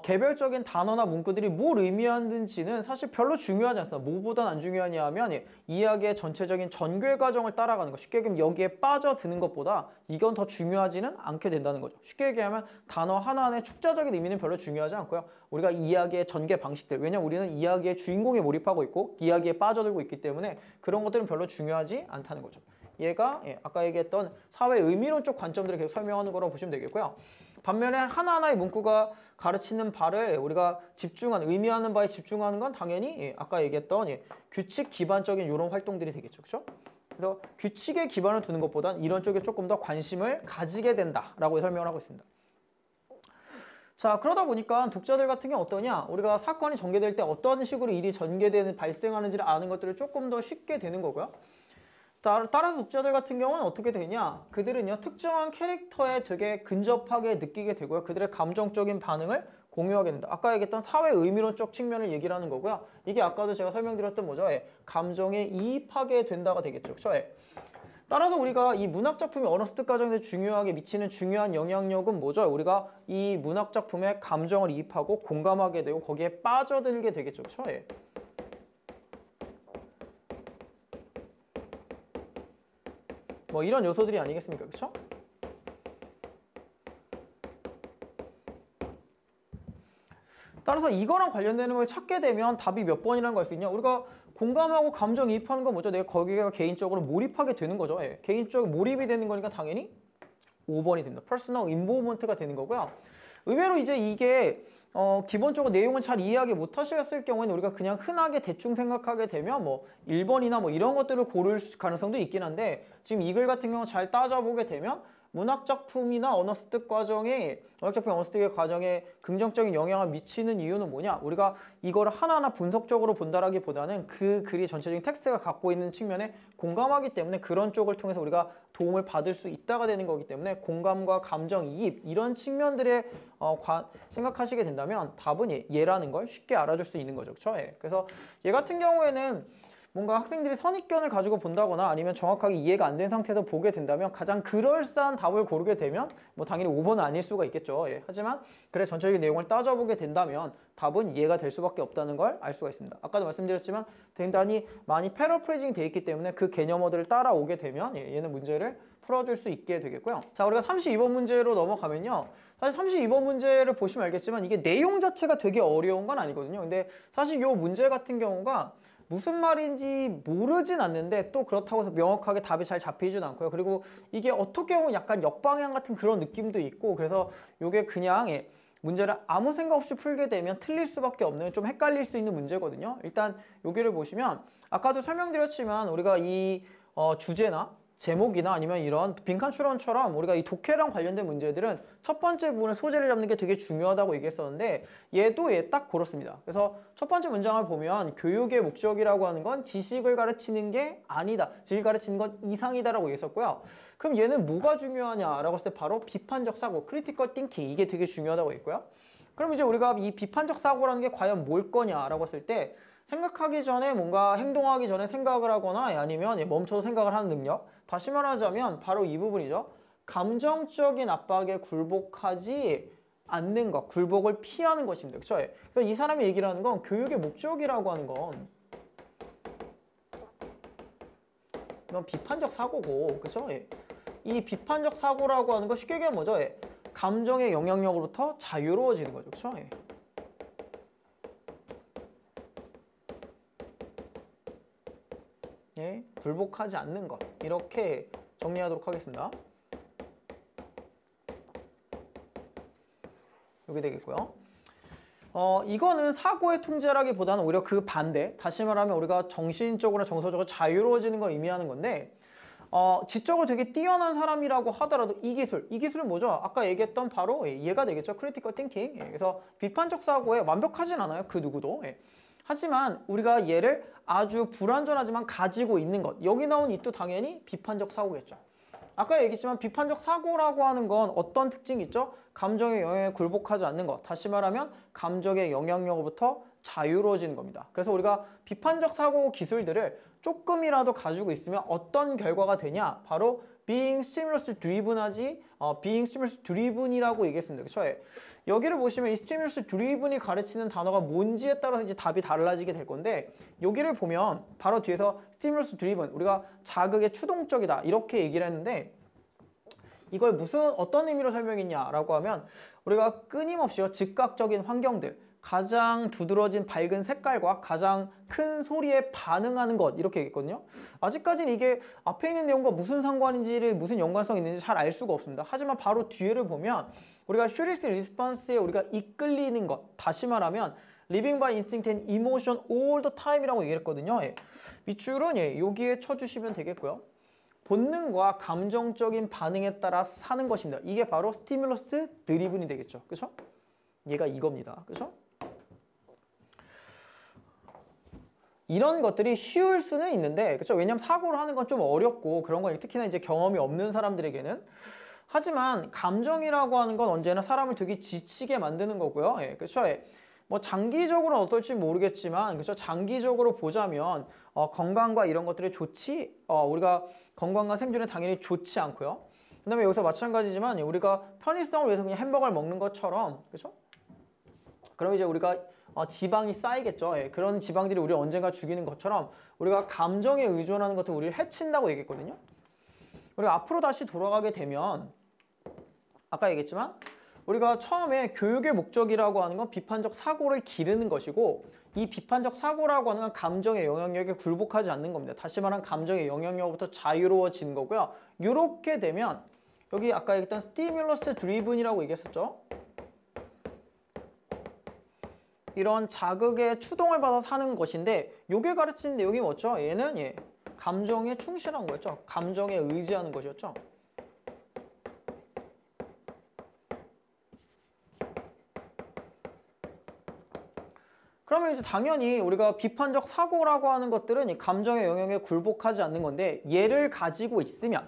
[SPEAKER 1] 개별적인 단어나 문구들이 뭘 의미하는지는 사실 별로 중요하지 않습니다. 뭐보단 안 중요하냐 하면 이야기의 전체적인 전개 과정을 따라가는 것. 쉽게 얘기하면 여기에 빠져드는 것보다 이건 더 중요하지는 않게 된다는 거죠. 쉽게 얘기하면 단어 하나하나의 축자적인 의미는 별로 중요하지 않고요. 우리가 이야기의 전개 방식들, 왜냐면 우리는 이야기의 주인공에 몰입하고 있고 이야기에 빠져들고 있기 때문에 그런 것들은 별로 중요하지 않다는 거죠. 얘가 아까 얘기했던 사회 의미론적 관점들을 계속 설명하는 거라고 보시면 되겠고요. 반면에 하나하나의 문구가 가르치는 바를 우리가 의미하는 바에 집중하는 건 당연히 아까 얘기했던 규칙 기반적인 이런 활동들이 되겠죠. 그렇죠? 그래서 규칙에 기반을 두는 것보단 이런 쪽에 조금 더 관심을 가지게 된다라고 설명을 하고 있습니다. 자, 그러다 보니까 독자들 같은 경우 어떠냐? 우리가 사건이 전개될 때 어떤 식으로 일이 발생하는지를 아는 것들을 조금 더 쉽게 되는 거고요. 따라서 독자들 같은 경우는 어떻게 되냐? 그들은요 특정한 캐릭터에 되게 근접하게 느끼게 되고요. 그들의 감정적인 반응을 공유하게 된다. 아까 얘기했던 사회 의미론적 측면을 얘기를 하는 거고요. 이게 아까도 제가 설명드렸던 뭐죠? 감정에 이입하게 된다가 되겠죠. 그렇죠? 따라서 우리가 이 문학 작품이 언어 습득 과정에서 중요하게 미치는 중요한 영향력은 뭐죠? 우리가 이 문학 작품에 감정을 이입하고 공감하게 되고 거기에 빠져들게 되겠죠. 그렇죠? 뭐 이런 요소들이 아니겠습니까? 그렇죠? 따라서 이거랑 관련되는 걸 찾게 되면 답이 몇 번이라는 걸 알 수 있냐? 우리가 공감하고 감정이입하는 건 뭐죠? 내가 거기에 개인적으로 몰입하게 되는 거죠. 예. 개인적으로 몰입이 되는 거니까 당연히 5번이 됩니다. 퍼스널 인보브먼트가 되는 거고요. 의외로 이제 이게 기본적으로 내용을 잘 이해하기 못하셨을 경우에는 우리가 그냥 흔하게 대충 생각하게 되면 뭐 1번이나 뭐 이런 것들을 고를 가능성도 있긴 한데 지금 이 글 같은 경우 잘 따져보게 되면 문학작품이나 언어습득 과정에 문학작품 언어습득의 과정에 긍정적인 영향을 미치는 이유는 뭐냐? 우리가 이거를 하나하나 분석적으로 본다라기보다는 그 글이 전체적인 텍스트가 갖고 있는 측면에 공감하기 때문에 그런 쪽을 통해서 우리가 도움을 받을 수 있다가 되는 거기 때문에 공감과 감정이입 이런 측면들에 생각하시게 된다면 답은 얘라는 걸 쉽게 알아줄 수 있는 거죠. 그렇죠? 예. 그래서 얘 같은 경우에는 뭔가 학생들이 선입견을 가지고 본다거나 아니면 정확하게 이해가 안 된 상태에서 보게 된다면 가장 그럴싸한 답을 고르게 되면 뭐 당연히 5번은 아닐 수가 있겠죠. 예. 하지만 그래 전체적인 내용을 따져보게 된다면 답은 이해가 될 수밖에 없다는 걸 알 수가 있습니다. 아까도 말씀드렸지만 대단히 많이 패러프레이징 돼 있기 때문에 그 개념어들을 따라오게 되면 얘는 문제를 풀어줄 수 있게 되겠고요. 자, 우리가 32번 문제로 넘어가면요. 사실 32번 문제를 보시면 알겠지만 이게 내용 자체가 되게 어려운 건 아니거든요. 근데 사실 이 문제 같은 경우가 무슨 말인지 모르진 않는데 또 그렇다고 해서 명확하게 답이 잘 잡히진 않고요. 그리고 이게 어떻게 보면 약간 역방향 같은 그런 느낌도 있고 그래서 이게 그냥 문제를 아무 생각 없이 풀게 되면 틀릴 수밖에 없는 좀 헷갈릴 수 있는 문제거든요. 일단 여기를 보시면 아까도 설명드렸지만 우리가 이 주제나 제목이나 아니면 이런 빈칸 추론처럼 우리가 이 독해랑 관련된 문제들은 첫 번째 부분의 소재를 잡는 게 되게 중요하다고 얘기했었는데 얘도 딱 그렇습니다. 그래서 첫 번째 문장을 보면 교육의 목적이라고 하는 건 지식을 가르치는 게 아니다. 지식을 가르치는 것 이상이다라고 얘기했었고요. 그럼 얘는 뭐가 중요하냐라고 했을 때 바로 비판적 사고, 크리티컬 띵킹 이게 되게 중요하다고 했고요. 그럼 이제 우리가 이 비판적 사고라는 게 과연 뭘 거냐라고 했을 때 생각하기 전에 뭔가 행동하기 전에 생각을 하거나 아니면 멈춰서 생각을 하는 능력. 다시 말하자면 바로 이 부분이죠. 감정적인 압박에 굴복하지 않는 것, 굴복을 피하는 것입니다. 그렇죠? 그래서 이 사람이 얘기를 하는 건 교육의 목적이라고 하는 건 이건 비판적 사고고, 그렇죠? 이 비판적 사고라고 하는 거 쉽게 얘기하면 뭐죠? 감정의 영향력으로부터 자유로워지는 거죠. 그렇죠? 굴복하지 않는 것 이렇게 정리하도록 하겠습니다. 여기 되겠고요. 이거는 사고의 통제라기보다는 오히려 그 반대, 다시 말하면 우리가 정신적으로나 정서적으로 자유로워지는 걸 의미하는 건데 지적으로 되게 뛰어난 사람이라고 하더라도 이 기술은 뭐죠? 아까 얘기했던 바로 얘가 되겠죠. 크리티컬 띵킹. 그래서 비판적 사고에 완벽하진 않아요. 그 누구도. 하지만 우리가 얘를 아주 불완전하지만 가지고 있는 것. 여기 나온 이 또 당연히 비판적 사고겠죠. 아까 얘기했지만 비판적 사고라고 하는 건 어떤 특징이 있죠? 감정의 영향에 굴복하지 않는 것. 다시 말하면 감정의 영향력으로부터 자유로워지는 겁니다. 그래서 우리가 비판적 사고 기술들을 조금이라도 가지고 있으면 어떤 결과가 되냐? 바로 being stimulus driven하지 being stimulus driven이라고 얘기했습니다. 그렇죠? 여기를 보시면 이 stimulus driven이 가르치는 단어가 뭔지에 따라서 이제 답이 달라지게 될 건데 여기를 보면 바로 뒤에서 stimulus driven 우리가 자극에 추동적이다 이렇게 얘기를 했는데 이걸 어떤 의미로 설명했냐라고 하면 우리가 끊임없이요 즉각적인 환경들 가장 두드러진 밝은 색깔과 가장 큰 소리에 반응하는 것 이렇게 얘기했거든요. 아직까지는 이게 앞에 있는 내용과 무슨 상관인지를 무슨 연관성이 있는지 잘 알 수가 없습니다. 하지만 바로 뒤를 보면 우리가 슈리스 리스폰스에 우리가 이끌리는 것 다시 말하면 living by instinct and emotion all the time이라고 얘기했거든요. 밑줄은 여기에 쳐주시면 되겠고요. 본능과 감정적인 반응에 따라 사는 것입니다. 이게 바로 스티뮬러스 드리븐이 되겠죠. 그렇죠? 얘가 이겁니다. 그렇죠? 이런 것들이 쉬울 수는 있는데, 그렇죠? 왜냐면 사고를 하는 건 좀 어렵고 그런 건 특히나 이제 경험이 없는 사람들에게는. 하지만 감정이라고 하는 건 언제나 사람을 되게 지치게 만드는 거고요. 그렇죠? 뭐 장기적으로는 어떨지 모르겠지만, 그렇죠? 장기적으로 보자면 건강과 이런 것들이 우리가 건강과 생존에 당연히 좋지 않고요. 그다음에 여기서 마찬가지지만 우리가 편의성을 위해서 그냥 햄버거를 먹는 것처럼, 그렇죠? 그럼 이제 우리가 지방이 쌓이겠죠. 그런 지방들이 우리를 언젠가 죽이는 것처럼 우리가 감정에 의존하는 것도 우리를 해친다고 얘기했거든요. 우리가 앞으로 다시 돌아가게 되면 아까 얘기했지만 우리가 처음에 교육의 목적이라고 하는 건 비판적 사고를 기르는 것이고 이 비판적 사고라고 하는 건 감정의 영향력에 굴복하지 않는 겁니다. 다시 말하면 감정의 영향력부터 자유로워지는 거고요. 이렇게 되면 여기 아까 얘기했던 스티뮬러스 드리븐이라고 얘기했었죠. 이런 자극에 추동을 받아서 사는 것인데 이게 가르치는 내용이 뭐죠? 얘는 감정에 충실한 거였죠. 감정에 의지하는 것이었죠. 그러면 이제 당연히 우리가 비판적 사고라고 하는 것들은 이 감정의 영향에 굴복하지 않는 건데 얘를 가지고 있으면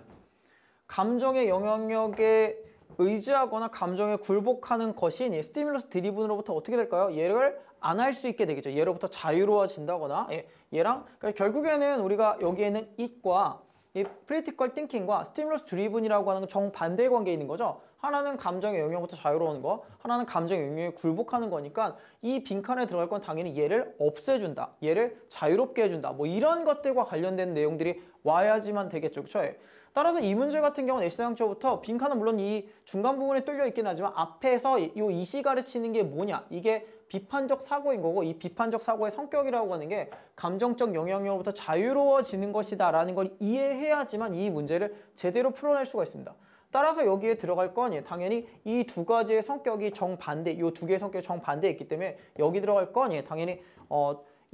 [SPEAKER 1] 감정의 영향력에 의지하거나 감정에 굴복하는 것인 이 스티뮬러스 드리븐으로부터 어떻게 될까요? 얘를 안 할 수 있게 되겠죠. 얘로부터 자유로워진다거나 얘랑 그러니까 결국에는 우리가 여기에는 it과 이 critical thinking과 스티뮬러스 드리븐이라고 하는 건 정반대의 관계에 있는 거죠. 하나는 감정의 영향부터 자유로운 거, 하나는 감정의 영향에 굴복하는 거니까 이 빈칸에 들어갈 건 당연히 얘를 없애준다, 얘를 자유롭게 해준다, 뭐 이런 것들과 관련된 내용들이 와야지만 되겠죠, 그렇죠? 따라서 이 문제 같은 경우는 애시당초부터 빈칸은 물론 이 중간 부분에 뚫려 있긴 하지만 앞에서 이 이시 가르치는 게 뭐냐, 이게 비판적 사고인 거고 이 비판적 사고의 성격이라고 하는 게 감정적 영향력으로부터 자유로워지는 것이다 라는 걸 이해해야지만 이 문제를 제대로 풀어낼 수가 있습니다. 따라서 여기에 들어갈 건 당연히 이 두 가지의 성격이 정반대, 이 두 개의 성격이 정반대에 있기 때문에 여기 들어갈 건 당연히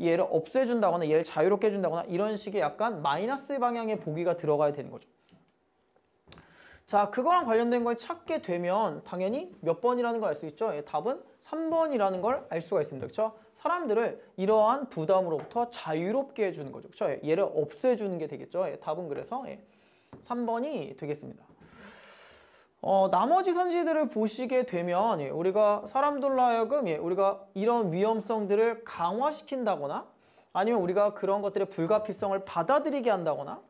[SPEAKER 1] 얘를 없애준다거나 얘를 자유롭게 해준다거나 이런 식의 약간 마이너스 방향의 보기가 들어가야 되는 거죠. 자, 그거랑 관련된 걸 찾게 되면 당연히 몇 번이라는 걸 알 수 있죠. 답은 3번이라는 걸 알 수가 있습니다. 그렇죠? 사람들을 이러한 부담으로부터 자유롭게 해주는 거죠. 그렇죠? 얘를 없애주는 게 되겠죠. 답은 그래서 3번이 되겠습니다. 나머지 선지들을 보시게 되면 우리가 사람들로 하여금 우리가 이런 위험성들을 강화시킨다거나 아니면 우리가 그런 것들의 불가피성을 받아들이게 한다거나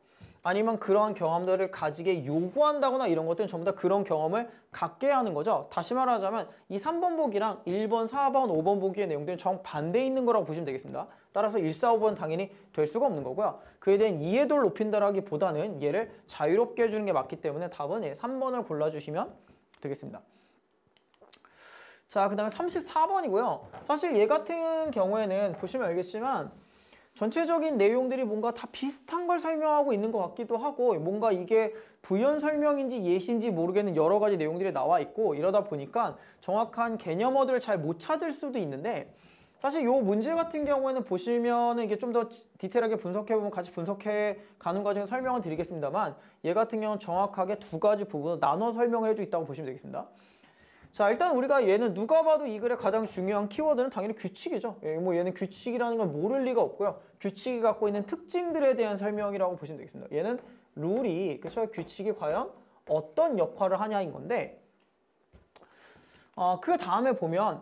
[SPEAKER 1] 아니면 그러한 경험들을 가지게 요구한다거나 이런 것들은 전부 다 그런 경험을 갖게 하는 거죠. 다시 말하자면 이 3번 보기랑 1번, 4번, 5번 보기의 내용들은 정반대에 있는 거라고 보시면 되겠습니다. 따라서 1, 4, 5번 당연히 될 수가 없는 거고요. 그에 대한 이해도를 높인다라기보다는 얘를 자유롭게 해주는 게 맞기 때문에 답은 3번을 골라주시면 되겠습니다. 자, 그 다음에 34번이고요. 사실 얘 같은 경우에는 보시면 알겠지만 전체적인 내용들이 뭔가 다 비슷한 걸 설명하고 있는 것 같기도 하고 뭔가 이게 부연 설명인지 예시인지 모르겠는 여러 가지 내용들이 나와 있고 이러다 보니까 정확한 개념어들을 잘 못 찾을 수도 있는데 사실 이 문제 같은 경우에는 보시면은 이게 좀 더 디테일하게 분석해보면 같이 분석해 가는 과정에서 설명을 드리겠습니다만 얘 같은 경우는 정확하게 두 가지 부분을 나눠 설명을 해주고 있다고 보시면 되겠습니다. 자, 일단 우리가 얘는 누가 봐도 이 글의 가장 중요한 키워드는 당연히 규칙이죠. 뭐 얘는 규칙이라는 걸 모를 리가 없고요. 규칙이 갖고 있는 특징들에 대한 설명이라고 보시면 되겠습니다. 얘는 룰이, 그렇죠? 규칙이 과연 어떤 역할을 하냐인 건데 그 다음에 보면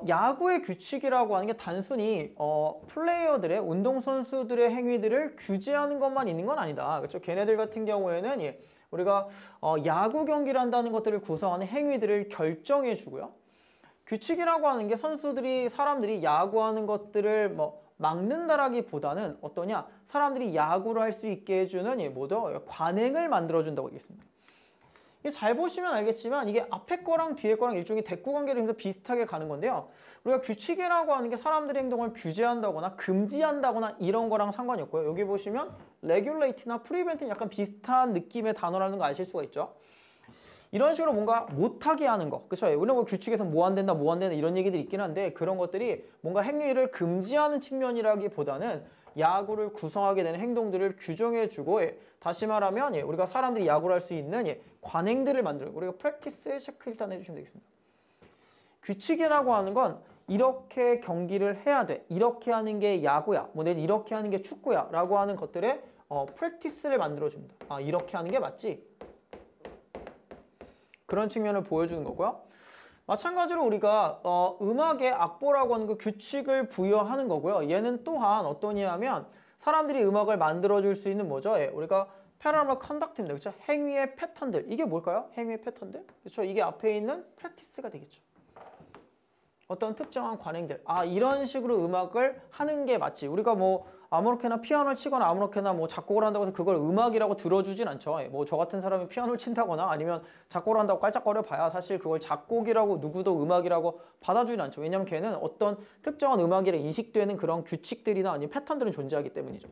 [SPEAKER 1] 야구의 규칙이라고 하는 게 단순히 플레이어들의 운동선수들의 행위들을 규제하는 것만 있는 건 아니다. 그렇죠? 걔네들 같은 경우에는 우리가 야구 경기를 한다는 것들을 구성하는 행위들을 결정해 주고요. 규칙이라고 하는 게 선수들이 사람들이 야구하는 것들을 뭐 막는다라기보다는 어떠냐? 사람들이 야구를 할 수 있게 해주는 뭐죠? 관행을 만들어준다고 하겠습니다. 잘 보시면 알겠지만 이게 앞에 거랑 뒤에 거랑 일종의 대꾸 관계를 비슷하게 가는 건데요. 우리가 규칙이라고 하는 게 사람들의 행동을 규제한다거나 금지한다거나 이런 거랑 상관이 없고요. 여기 보시면 regulate나 preven트는 약간 비슷한 느낌의 단어라는 거 아실 수가 있죠. 이런 식으로 뭔가 못하게 하는 거. 그렇죠? 우리가 뭐 규칙에서 뭐 안 된다, 뭐 안 된다 이런 얘기들이 있긴 한데 그런 것들이 뭔가 행위를 금지하는 측면이라기보다는 야구를 구성하게 되는 행동들을 규정해주고 다시 말하면 우리가 사람들이 야구를 할 수 있는 관행들을 만들고 우리가 프랙티스에 체크 일단 해주시면 되겠습니다. 규칙이라고 하는 건 이렇게 경기를 해야 돼. 이렇게 하는 게 야구야. 뭐 내가 이렇게 하는 게 축구야. 라고 하는 것들의 프랙티스를 만들어줍니다. 아, 이렇게 하는 게 맞지? 그런 측면을 보여주는 거고요. 마찬가지로 우리가 음악의 악보라고 하는 그 규칙을 부여하는 거고요. 얘는 또한 어떠냐 하면 사람들이 음악을 만들어줄 수 있는 뭐죠? 우리가 패러널 컨덕트입니다. 그렇죠? 행위의 패턴들. 이게 뭘까요? 행위의 패턴들. 그렇죠? 이게 앞에 있는 프랙티스가 되겠죠. 어떤 특정한 관행들. 아, 이런 식으로 음악을 하는 게 맞지. 우리가 뭐 아무렇게나 피아노를 치거나 아무렇게나 뭐 작곡을 한다고 해서 그걸 음악이라고 들어주진 않죠. 뭐 저 같은 사람이 피아노를 친다거나 아니면 작곡을 한다고 깔짝거려 봐야 사실 그걸 작곡이라고 누구도 음악이라고 받아주진 않죠. 왜냐하면 걔는 어떤 특정한 음악이라 인식되는 그런 규칙들이나 아니면 패턴들은 존재하기 때문이죠.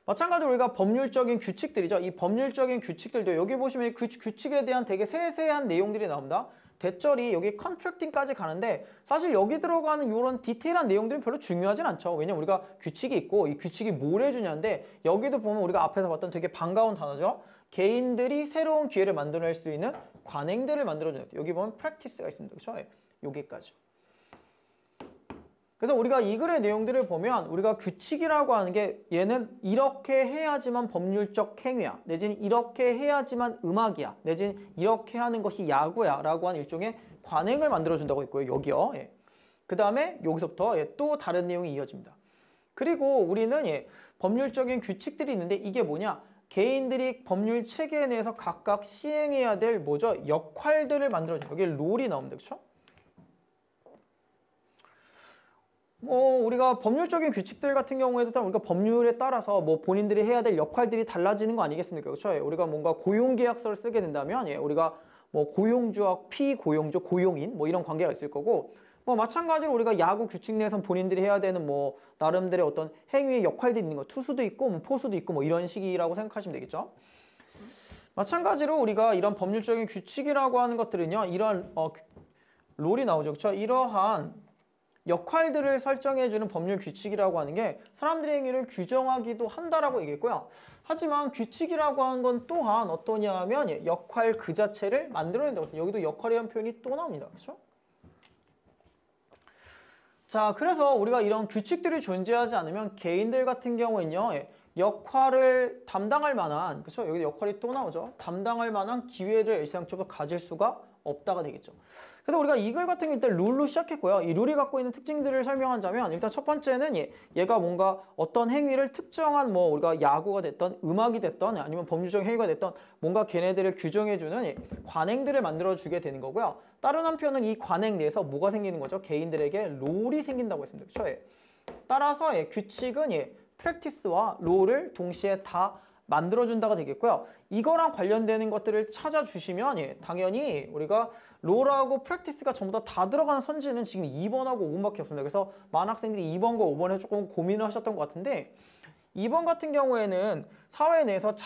[SPEAKER 1] 마찬가지로 우리가 법률적인 규칙들이죠. 이 법률적인 규칙들도 여기 보시면 그 규칙에 대한 되게 세세한 내용들이 나옵니다. 대절이 여기 컨트랙팅까지 가는데 사실 여기 들어가는 이런 디테일한 내용들은 별로 중요하진 않죠. 왜냐면 우리가 규칙이 있고 이 규칙이 뭘 해주냐인데 여기도 보면 우리가 앞에서 봤던 되게 반가운 단어죠. 개인들이 새로운 기회를 만들어낼 수 있는 관행들을 만들어주는 여기 보면 practice가 있습니다. 그렇죠? 여기까지. 그래서 우리가 이 글의 내용들을 보면 우리가 규칙이라고 하는 게 얘는 이렇게 해야지만 법률적 행위야. 내지는 이렇게 해야지만 음악이야. 내지는 이렇게 하는 것이 야구야. 라고 하는 일종의 관행을 만들어준다고 했고요. 여기요. 예. 그 다음에 여기서부터 또 다른 내용이 이어집니다. 그리고 우리는 법률적인 규칙들이 있는데 이게 뭐냐? 개인들이 법률 체계 내에서 각각 시행해야 될 뭐죠? 역할들을 만들어줘요. 여기 롤이 나옵니다. 그렇죠? 뭐 우리가 법률적인 규칙들 같은 경우에도 우리가 법률에 따라서 뭐 본인들이 해야 될 역할들이 달라지는 거 아니겠습니까? 그렇죠? 우리가 뭔가 고용계약서를 쓰게 된다면 우리가 뭐 고용주와 피고용주, 고용인 뭐 이런 관계가 있을 거고 뭐 마찬가지로 우리가 야구 규칙 내에서 본인들이 해야 되는 뭐 나름대로의 어떤 행위의 역할들이 있는 거 투수도 있고 뭐 포수도 있고 뭐 이런 식이라고 생각하시면 되겠죠? 마찬가지로 우리가 이런 법률적인 규칙이라고 하는 것들은요 이런 롤이 나오죠. 그렇죠? 이러한 역할들을 설정해주는 법률 규칙이라고 하는 게 사람들의 행위를 규정하기도 한다라고 얘기했고요. 하지만 규칙이라고 하는 건 또한 어떠냐 하면 역할 그 자체를 만들어낸다고 해서 여기도 역할이라는 표현이 또 나옵니다. 그렇죠? 자, 그래서 우리가 이런 규칙들이 존재하지 않으면 개인들 같은 경우에는요. 역할을 담당할 만한, 그렇죠? 여기 역할이 또 나오죠. 담당할 만한 기회를 일상적으로 가질 수가 없다가 되겠죠. 그래서 우리가 이 글 같은 경우 일단 룰로 시작했고요. 이 룰이 갖고 있는 특징들을 설명하자면 일단 첫 번째는 얘가 뭔가 어떤 행위를 특정한 뭐 우리가 야구가 됐던 음악이 됐던 아니면 법률적 행위가 됐던 뭔가 걔네들을 규정해주는 관행들을 만들어주게 되는 거고요. 다른 한편은 이 관행 내에서 뭐가 생기는 거죠? 개인들에게 롤이 생긴다고 했습니다. 그렇죠? 따라서 규칙은 프랙티스와 롤을 동시에 다 만들어준다가 되겠고요. 이거랑 관련되는 것들을 찾아주시면 당연히 우리가 롤하고 프랙티스가 전부 다 들어가는 선지는 지금 2번하고 5번밖에 없습니다. 그래서 많은 학생들이 2번과 5번에 조금 고민을 하셨던 것 같은데 2번 같은 경우에는 사회 내에서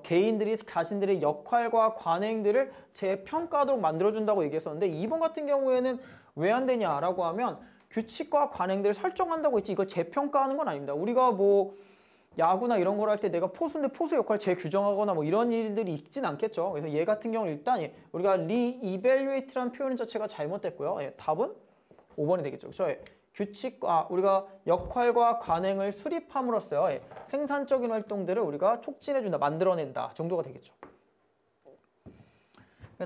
[SPEAKER 1] 개인들이 자신들의 역할과 관행들을 재평가하도록 만들어준다고 얘기했었는데 2번 같은 경우에는 왜 안 되냐라고 하면 규칙과 관행들을 설정한다고 했지 이걸 재평가하는 건 아닙니다. 우리가 뭐 야구나 이런 걸 할 때 내가 포수인데 포수 역할을 재규정하거나 뭐 이런 일들이 있진 않겠죠. 그래서 얘 같은 경우는 일단 우리가 리이벨리웨이트라는 표현 자체가 잘못됐고요. 답은 5번이 되겠죠. 그렇죠? 규칙과 우리가 역할과 관행을 수립함으로써 생산적인 활동들을 우리가 촉진해준다, 만들어낸다 정도가 되겠죠.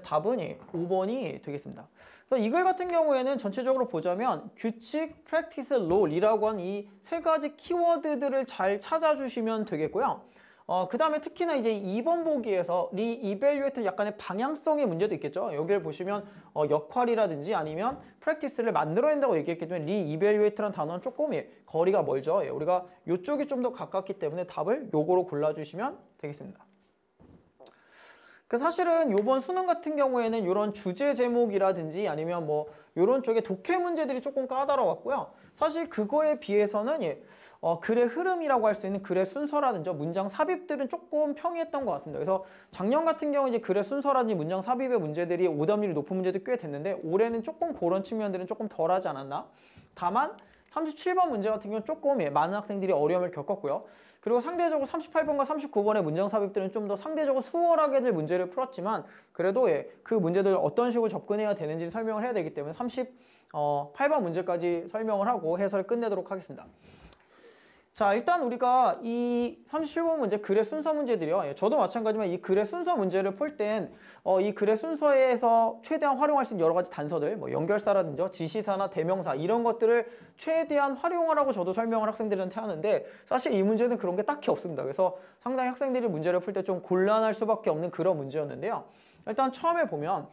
[SPEAKER 1] 답은 5번이 되겠습니다. 그래서 이 글 같은 경우에는 전체적으로 보자면 규칙, 프랙티스, 롤이라고 한 이 세 가지 키워드들을 잘 찾아주시면 되겠고요. 그 다음에 특히나 이제 2번 보기에서 리이벨리웨이트 약간의 방향성의 문제도 있겠죠. 여기를 보시면 역할이라든지 아니면 프랙티스를 만들어낸다고 얘기했기 때문에 리이벨리웨이트라는 단어는 조금 거리가 멀죠. 우리가 이쪽이 좀 더 가깝기 때문에 답을 요거로 골라주시면 되겠습니다. 사실은 이번 수능 같은 경우에는 이런 주제 제목이라든지 아니면 뭐 이런 쪽에 독해 문제들이 조금 까다로웠고요. 사실 그거에 비해서는 글의 흐름이라고 할 수 있는 글의 순서라든지 문장 삽입들은 조금 평이했던 것 같습니다. 그래서 작년 같은 경우 이제 글의 순서라든지 문장 삽입의 문제들이 오답률이 높은 문제도 꽤 됐는데 올해는 조금 그런 측면들은 조금 덜하지 않았나. 다만 37번 문제 같은 경우는 조금 많은 학생들이 어려움을 겪었고요. 그리고 상대적으로 38번과 39번의 문장 삽입들은 좀 더 상대적으로 수월하게들 문제를 풀었지만 그래도 그 문제들 어떤 식으로 접근해야 되는지 설명을 해야 되기 때문에 38번 문제까지 설명을 하고 해설을 끝내도록 하겠습니다. 자, 일단 우리가 이 37번 문제 글의 순서 문제들이요. 저도 마찬가지지만 이 글의 순서 문제를 풀 땐 이 글의 순서에서 최대한 활용할 수 있는 여러 가지 단서들, 뭐 연결사라든지 지시사나 대명사 이런 것들을 최대한 활용하라고 저도 설명을 학생들한테 하는데 사실 이 문제는 그런 게 딱히 없습니다. 그래서 상당히 학생들이 문제를 풀 때 좀 곤란할 수밖에 없는 그런 문제였는데요. 일단 처음에 보면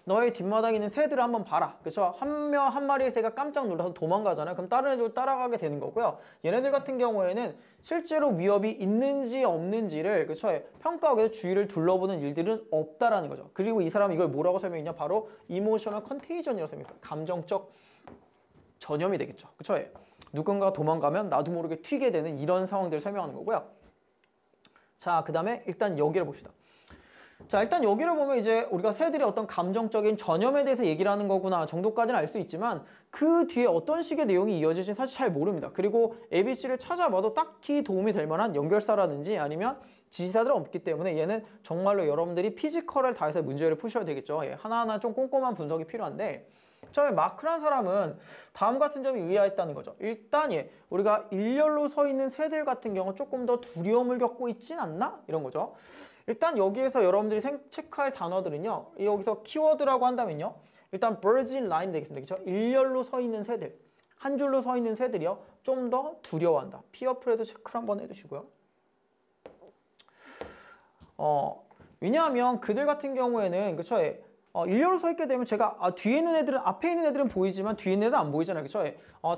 [SPEAKER 1] 너의 뒷마당에 있는 새들을 한번 봐라. 그쵸? 한 마리의 새가 깜짝 놀라서 도망가잖아요. 그럼 다른 애들 따라가게 되는 거고요. 얘네들 같은 경우에는 실제로 위협이 있는지 없는지를 그쵸? 평가하기 위해서 주위를 둘러보는 일들은 없다라는 거죠. 그리고 이 사람이 이걸 뭐라고 설명했냐? 바로 이모셔널 컨테이전이라고 설명했어요. 감정적 전염이 되겠죠. 그쵸? 누군가 도망가면 나도 모르게 튀게 되는 이런 상황들을 설명하는 거고요. 자, 그 다음에 일단 여기를 봅시다. 자, 일단 여기를 보면 이제 우리가 새들의 어떤 감정적인 전염에 대해서 얘기를 하는 거구나 정도까지는 알 수 있지만 그 뒤에 어떤 식의 내용이 이어질지는 사실 잘 모릅니다. 그리고 ABC를 찾아봐도 딱히 도움이 될 만한 연결사라든지 아니면 지시사들은 없기 때문에 얘는 정말로 여러분들이 피지컬을 다해서 문제를 푸셔야 되겠죠. 하나하나 좀 꼼꼼한 분석이 필요한데 처음에 마크란 사람은 다음 같은 점이 의아했다는 거죠. 일단 우리가 일렬로 서 있는 새들 같은 경우 조금 더 두려움을 겪고 있진 않나? 이런 거죠. 일단 여기에서 여러분들이 체크할 단어들은요. 여기서 키워드라고 한다면요. 일단 birds in line 되겠습니다. 그렇죠? 일렬로 서 있는 새들, 한 줄로 서 있는 새들이요. 좀 더 두려워한다. 피어프레드 체크를 한번 해주시고요. 왜냐하면 그들 같은 경우에는 그렇죠? 일렬로 서 있게 되면 제가 뒤에 있는 애들은 앞에 있는 애들은 보이지만 뒤에 있는 애들은 안 보이잖아요. 그렇죠?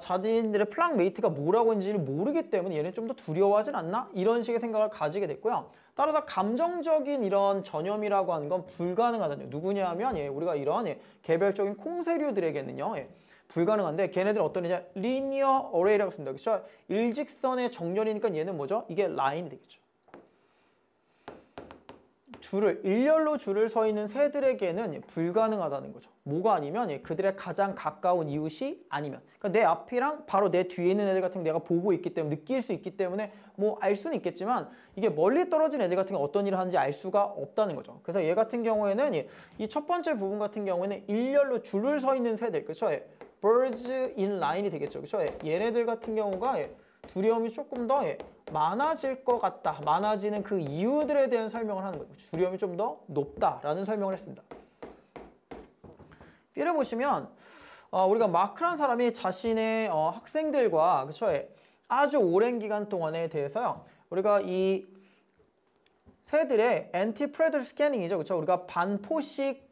[SPEAKER 1] 자신들의 플랑 메이트가 뭐라고 했는지를 모르기 때문에 얘는 좀 더 두려워하진 않나? 이런 식의 생각을 가지게 됐고요. 따라서 감정적인 이런 전염이라고 하는 건 불가능하다는 누구냐 하면 우리가 이런 개별적인 콩새류들에게는요. 불가능한데 걔네들은 어떤 애냐? 리니어 어레이라고 씁니다. 그렇죠? 일직선의 정렬이니까 얘는 뭐죠? 이게 라인이 되겠죠. 일렬로 줄을 서 있는 새들에게는 불가능하다는 거죠. 뭐가 아니면 그들의 가장 가까운 이웃이 아니면 그러니까 내 앞이랑 바로 내 뒤에 있는 애들 같은 거 내가 보고 있기 때문에 느낄 수 있기 때문에 뭐 알 수는 있겠지만 이게 멀리 떨어진 애들 같은 게 어떤 일을 하는지 알 수가 없다는 거죠. 그래서 얘 같은 경우에는 이 첫 번째 부분 같은 경우에는 일렬로 줄을 서 있는 새들 그렇죠? birds in line이 되겠죠. 그렇죠? 얘네들 같은 경우가 두려움이 조금 더 많아질 것 같다. 많아지는 그 이유들에 대한 설명을 하는 거죠. 두려움이 좀 더 높다라는 설명을 했습니다. B를 보시면 우리가 마크라는 사람이 자신의 학생들과 그쵸? 아주 오랜 기간 동안에 대해서요. 우리가 이 새들의 엔티-프레더 스캐닝이죠. 그쵸? 우리가 반포식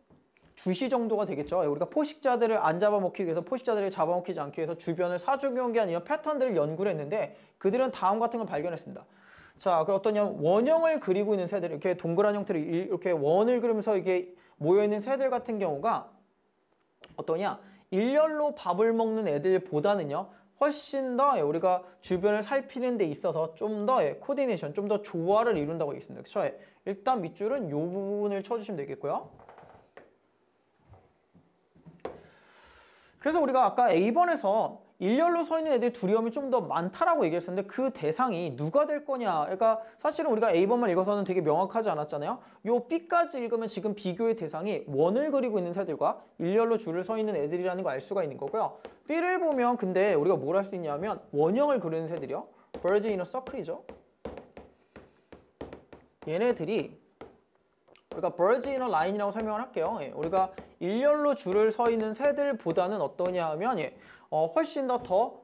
[SPEAKER 1] 주시 정도가 되겠죠. 우리가 포식자들을 안 잡아먹기 위해서 포식자들을 잡아먹히지 않기 위해서 주변을 사주경계한 이런 패턴들을 연구를 했는데 그들은 다음 같은 걸 발견했습니다. 자, 그 어떠냐면 원형을 그리고 있는 새들, 이렇게 동그란 형태로 이렇게 원을 그리면서 이게 모여있는 새들 같은 경우가 어떠냐? 일렬로 밥을 먹는 애들보다는요. 훨씬 더 우리가 주변을 살피는 데 있어서 좀 더 코디네이션, 좀 더 조화를 이룬다고 하겠습니다. 그렇죠? 일단 밑줄은 이 부분을 쳐주시면 되겠고요. 그래서 우리가 아까 A번에서 일렬로 서 있는 애들이 두려움이 좀 더 많다라고 얘기했었는데 그 대상이 누가 될 거냐. 그러니까 사실은 우리가 A번만 읽어서는 되게 명확하지 않았잖아요. 요 B까지 읽으면 지금 비교의 대상이 원을 그리고 있는 새들과 일렬로 줄을 서 있는 애들이라는 걸 알 수가 있는 거고요. B를 보면 근데 우리가 뭘 할 수 있냐면 원형을 그리는 새들이요. birds in a circle이죠. 얘네들이 우리가 birds in a line이라고 설명을 할게요. 우리가 일렬로 줄을 서 있는 새들보다는 어떠냐 하면 훨씬 더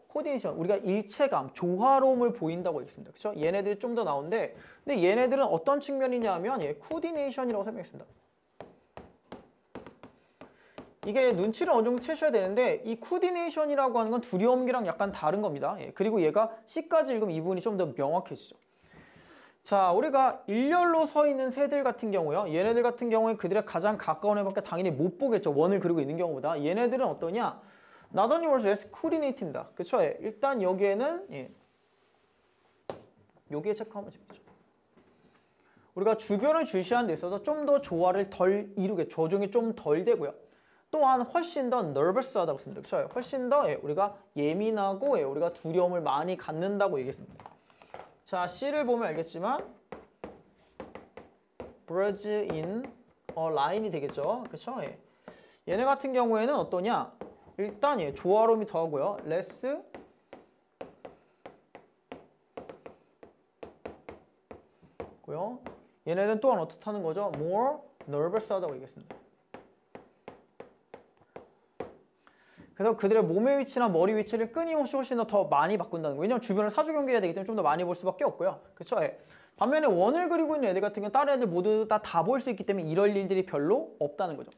[SPEAKER 1] 코디네이션, 우리가 일체감, 조화로움을 보인다고 했습니다. 그렇죠? 얘네들이 좀 더 나오는데 근데 얘네들은 어떤 측면이냐 하면 코디네이션이라고 설명했습니다. 이게 눈치를 어느 정도 채셔야 되는데 이 코디네이션이라고 하는 건 두려움이랑 약간 다른 겁니다. 그리고 얘가 C까지 읽으면 이 부분이 좀 더 명확해지죠. 자, 우리가 일렬로 서 있는 새들 같은 경우요. 얘네들 같은 경우에 그들의 가장 가까운 애밖에 당연히 못 보겠죠. 원을 그리고 있는 경우보다. 얘네들은 어떠냐? Not only was less coordinated입니다. 그쵸? 일단 여기에는 여기에 체크하면 재밌죠. 우리가 주변을 주시하는 데 있어서 좀 더 조화를 덜 이루게 조종이 좀 덜 되고요. 또한 훨씬 더 nervous하다고 씁니다. 그쵸? 훨씬 더 우리가 예민하고 우리가 두려움을 많이 갖는다고 얘기했습니다. 자, C를 보면 알겠지만 birds in a line이 되겠죠. 그쵸? 얘네 같은 경우에는 어떠냐? 일단 조화로움이 더하고요. less 고요. 얘네는 또한 어떻다는 거죠? more nervous하다고 얘기했습니다. 그래서 그들의 몸의 위치나 머리 위치를 끊임없이 훨씬 더 많이 바꾼다는 거예요. 왜냐하면 주변을 사주 경계해야 되기 때문에 좀 더 많이 볼 수밖에 없고요. 그렇죠? 반면에 원을 그리고 있는 애들 같은 경우는 다른 애들 모두 다 볼 수 있기 때문에 이럴 일들이 별로 없다는 거죠.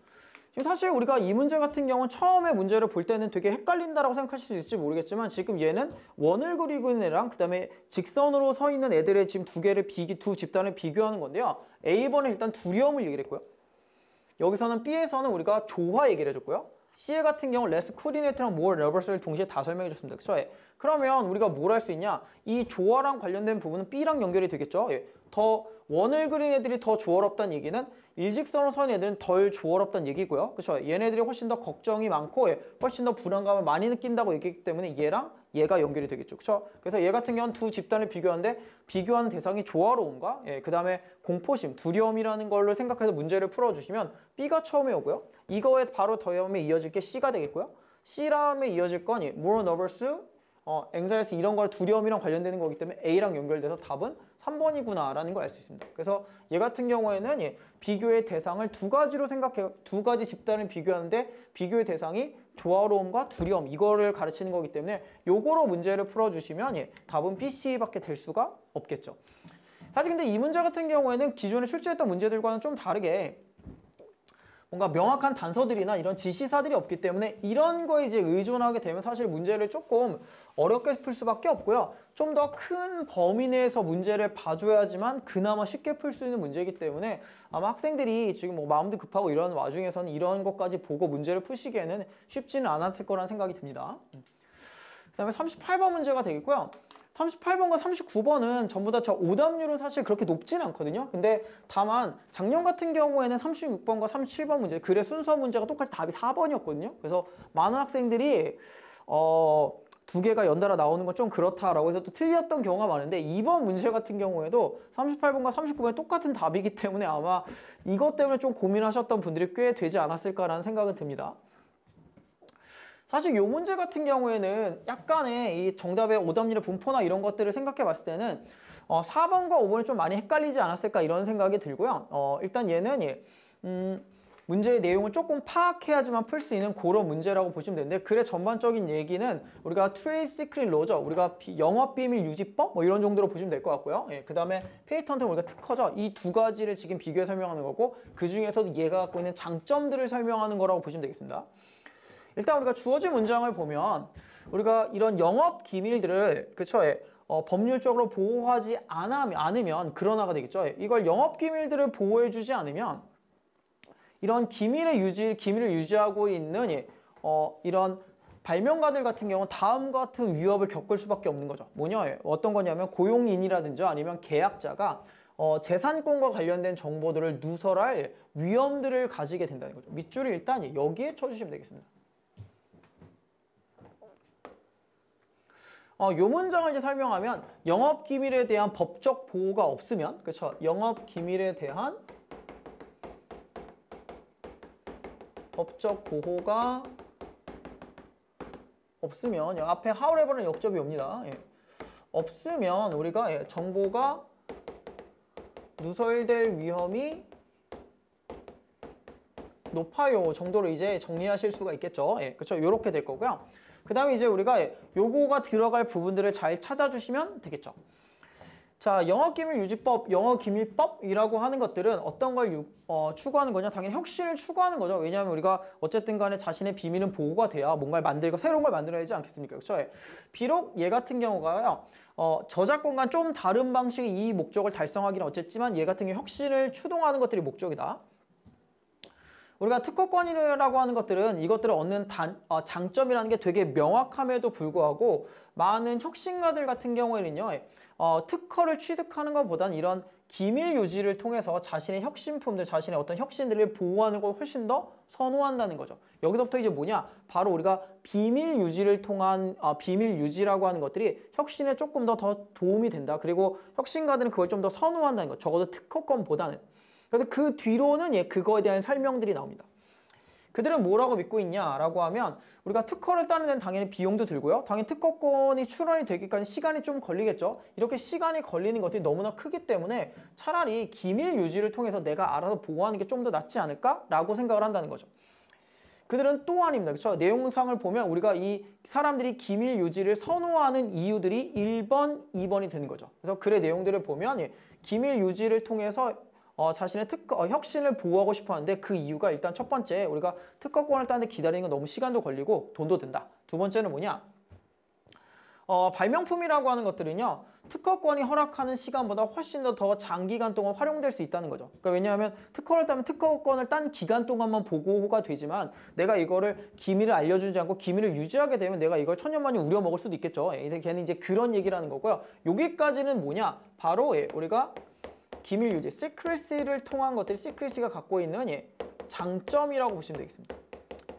[SPEAKER 1] 지금 사실 우리가 이 문제 같은 경우는 처음에 문제를 볼 때는 되게 헷갈린다라고 생각하실 수 있을지 모르겠지만 지금 얘는 원을 그리고 있는 애랑 그다음에 직선으로 서 있는 애들의 지금 두 집단을 비교하는 건데요. A번에 일단 두려움을 얘기를 했고요. 여기서는 B에서는 우리가 조화 얘기를 해줬고요. C 같은 경우는 less coordinate랑 more nervous를 동시에 다 설명해 줬습니다. 그렇죠? 그러면 우리가 뭘 할 수 있냐? 이 조화랑 관련된 부분은 B랑 연결이 되겠죠? 더 원을 그린 애들이 더 조화롭다는 얘기는 일직선으로 서 있는 애들은 덜 조화롭다는 얘기고요. 그렇죠? 얘네들이 훨씬 더 걱정이 많고 훨씬 더 불안감을 많이 느낀다고 얘기했기 때문에 얘랑 얘가 연결이 되겠죠. 그렇죠? 그래서 얘 같은 경우는 두 집단을 비교하는데 비교하는 대상이 조화로움과 그 다음에 공포심, 두려움이라는 걸로 생각해서 문제를 풀어주시면 B가 처음에 오고요. 이거에 바로 다음에 이어질 게 C가 되겠고요. C 다음에 이어질 건 more nervous, anxiety 이런 걸 두려움이랑 관련되는 거기 때문에 A랑 연결돼서 답은 3번이구나 라는 걸 알 수 있습니다. 그래서 얘 같은 경우에는 비교의 대상을 두 가지로 생각해요. 두 가지 집단을 비교하는데 비교의 대상이 조화로움과 두려움 이거를 가르치는 거기 때문에 요거로 문제를 풀어주시면 답은 B, C밖에 될 수가 없겠죠. 사실 근데 이 문제 같은 경우에는 기존에 출제했던 문제들과는 좀 다르게 뭔가 명확한 단서들이나 이런 지시사들이 없기 때문에 이런 거에 이제 의존하게 되면 사실 문제를 조금 어렵게 풀 수밖에 없고요. 좀 더 큰 범위 내에서 문제를 봐줘야지만 그나마 쉽게 풀 수 있는 문제이기 때문에 아마 학생들이 지금 뭐 마음도 급하고 이런 와중에서는 이런 것까지 보고 문제를 푸시기에는 쉽지는 않았을 거라는 생각이 듭니다. 그 다음에 38번 문제가 되겠고요. 38번과 39번은 전부 다 저 오답률은 사실 그렇게 높진 않거든요. 근데 다만 작년 같은 경우에는 36번과 37번 문제 글의 순서 문제가 똑같이 답이 4번이었거든요. 그래서 많은 학생들이 두 개가 연달아 나오는 건 좀 그렇다라고 해서 또 틀렸던 경우가 많은데 이번 문제 같은 경우에도 38번과 39번이 똑같은 답이기 때문에 아마 이것 때문에 좀 고민하셨던 분들이 꽤 되지 않았을까라는 생각은 듭니다. 사실 이 문제 같은 경우에는 약간의 이 정답의 오답률의 분포나 이런 것들을 생각해 봤을 때는 4번과 5번이 좀 많이 헷갈리지 않았을까 이런 생각이 들고요. 일단 얘는 문제의 내용을 조금 파악해야지만 풀 수 있는 그런 문제라고 보시면 되는데 글의 전반적인 얘기는 우리가 트레이드 시크릿 로죠. 우리가 영업비밀 유지법 뭐 이런 정도로 보시면 될 것 같고요. 그 다음에 페이턴트 우리가 특허죠. 이 두 가지를 지금 비교해 설명하는 거고 그 중에서도 얘가 갖고 있는 장점들을 설명하는 거라고 보시면 되겠습니다. 일단 우리가 주어진 문장을 보면 우리가 이런 영업 기밀들을 그쵸? 법률적으로 보호하지 않으면 그러나가 되겠죠. 이걸 영업 기밀들을 보호해주지 않으면 이런 기밀을 유지하고 있는 이런 발명가들 같은 경우는 다음과 같은 위협을 겪을 수밖에 없는 거죠. 뭐냐? 어떤 거냐면 고용인이라든지 아니면 계약자가 재산권과 관련된 정보들을 누설할 위험들을 가지게 된다는 거죠. 밑줄을 일단 여기에 쳐주시면 되겠습니다. 요 문장을 이제 설명하면 영업 기밀에 대한 법적 보호가 없으면 그렇죠? 영업 기밀에 대한 법적 보호가 없으면 앞에 however는 역접이 옵니다. 없으면 우리가 정보가 누설될 위험이 높아요 정도로 이제 정리하실 수가 있겠죠. 그렇죠? 이렇게 될 거고요. 그 다음에 이제 우리가 요거가 들어갈 부분들을 잘 찾아주시면 되겠죠. 자, 영업기밀유지법, 영업기밀법이라고 하는 것들은 어떤 걸 추구하는 거냐? 당연히 혁신을 추구하는 거죠. 왜냐하면 우리가 어쨌든 간에 자신의 비밀은 보호가 돼야 뭔가를 만들고 새로운 걸 만들어야 하지 않겠습니까? 그렇죠? 비록 얘 같은 경우가요. 저작권과 좀 다른 방식의 이 목적을 달성하기는 어쨌지만 얘 같은 경우 혁신을 추동하는 것들이 목적이다. 우리가 특허권이라고 하는 것들은 이것들을 얻는 장점이라는 게 되게 명확함에도 불구하고 많은 혁신가들 같은 경우에는요. 특허를 취득하는 것보다는 이런 기밀 유지를 통해서 자신의 혁신품들, 자신의 어떤 혁신들을 보호하는 걸 훨씬 더 선호한다는 거죠. 여기서부터 이제 뭐냐? 바로 우리가 비밀 유지를 통한 비밀 유지라고 하는 것들이 혁신에 조금 더 도움이 된다. 그리고 혁신가들은 그걸 좀 더 선호한다는 거. 적어도 특허권보다는. 그래서 그 뒤로는 그거에 대한 설명들이 나옵니다. 그들은 뭐라고 믿고 있냐라고 하면 우리가 특허를 따는 데는 당연히 비용도 들고요. 당연히 특허권이 출원이 되기까지 시간이 좀 걸리겠죠. 이렇게 시간이 걸리는 것들이 너무나 크기 때문에 차라리 기밀 유지를 통해서 내가 알아서 보호하는 게 좀 더 낫지 않을까라고 생각을 한다는 거죠. 그들은 또 아닙니다. 그렇죠? 내용상을 보면 우리가 이 사람들이 기밀 유지를 선호하는 이유들이 1번, 2번이 되는 거죠. 그래서 글의 내용들을 보면 기밀 유지를 통해서 자신의 혁신을 보호하고 싶어 하는데 그 이유가 일단 첫 번째, 우리가 특허권을 따는데 기다리는 건 너무 시간도 걸리고 돈도 든다. 두 번째는 뭐냐? 발명품이라고 하는 것들은요, 특허권이 허락하는 시간보다 훨씬 더 장기간 동안 활용될 수 있다는 거죠. 그러니까 왜냐하면 특허를 따면 특허권을 딴 기간 동안만 보고가 되지만 내가 이거를 기밀을 알려주지 않고 기밀을 유지하게 되면 내가 이걸 천년만년 우려먹을 수도 있겠죠. 걔는 이제 그런 얘기라는 거고요. 여기까지는 뭐냐? 바로 우리가 기밀 유지, 시크릿시를 통한 것들이 시크릿시가 갖고 있는 장점이라고 보시면 되겠습니다.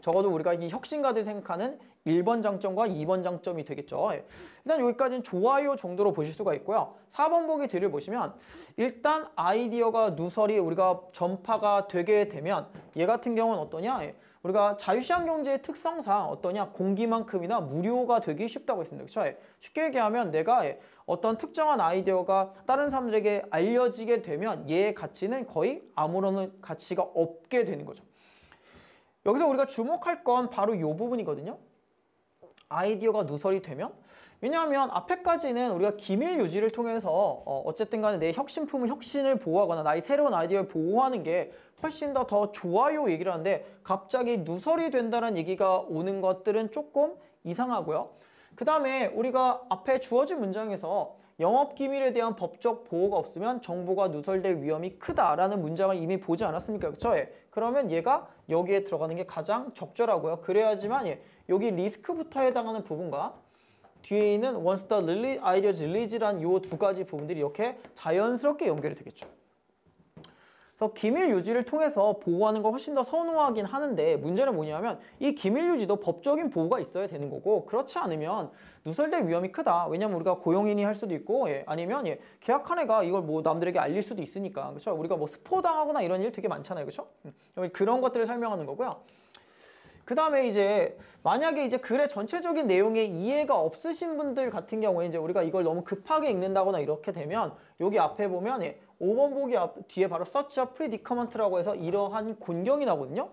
[SPEAKER 1] 적어도 우리가 이 혁신가들이 생각하는 1번 장점과 2번 장점이 되겠죠. 일단 여기까지는 좋아요 정도로 보실 수가 있고요. 4번 보기 뒤를 보시면 일단 아이디어가 누설이 우리가 전파가 되게 되면 얘 같은 경우는 어떠냐? 우리가 자유시장 경제의 특성상 어떠냐? 공기만큼이나 무료가 되기 쉽다고 했습니다. 그렇죠? 쉽게 얘기하면 내가 어떤 특정한 아이디어가 다른 사람들에게 알려지게 되면 얘의 가치는 거의 아무런 가치가 없게 되는 거죠. 여기서 우리가 주목할 건 바로 이 부분이거든요. 아이디어가 누설이 되면, 왜냐하면 앞에까지는 우리가 기밀 유지를 통해서 어쨌든 간에 내 혁신품의 혁신을 보호하거나 나의 새로운 아이디어를 보호하는 게 훨씬 더 좋아요 얘기를 하는데 갑자기 누설이 된다는 얘기가 오는 것들은 조금 이상하고요. 그 다음에 우리가 앞에 주어진 문장에서 영업기밀에 대한 법적 보호가 없으면 정보가 누설될 위험이 크다라는 문장을 이미 보지 않았습니까? 그렇죠? 그러면 얘가 여기에 들어가는 게 가장 적절하고요. 그래야지만 여기 리스크부터 해당하는 부분과 뒤에 있는 once the ideas release란 요 두 가지 부분들이 이렇게 자연스럽게 연결이 되겠죠. 그래서 기밀 유지를 통해서 보호하는 걸 훨씬 더 선호하긴 하는데 문제는 뭐냐면 이 기밀 유지도 법적인 보호가 있어야 되는 거고 그렇지 않으면 누설될 위험이 크다. 왜냐면 우리가 고용인이 할 수도 있고 아니면 계약한 애가 이걸 뭐 남들에게 알릴 수도 있으니까. 그렇죠? 우리가 뭐 스포당하거나 이런 일 되게 많잖아요. 그렇죠? 그런 것들을 설명하는 거고요. 그 다음에 이제 만약에 이제 글의 전체적인 내용에 이해가 없으신 분들 같은 경우에 이제 우리가 이걸 너무 급하게 읽는다거나 이렇게 되면 여기 앞에 보면 5번 보기 뒤에 바로 such a predicament라고 해서 이러한 곤경이 나거든요.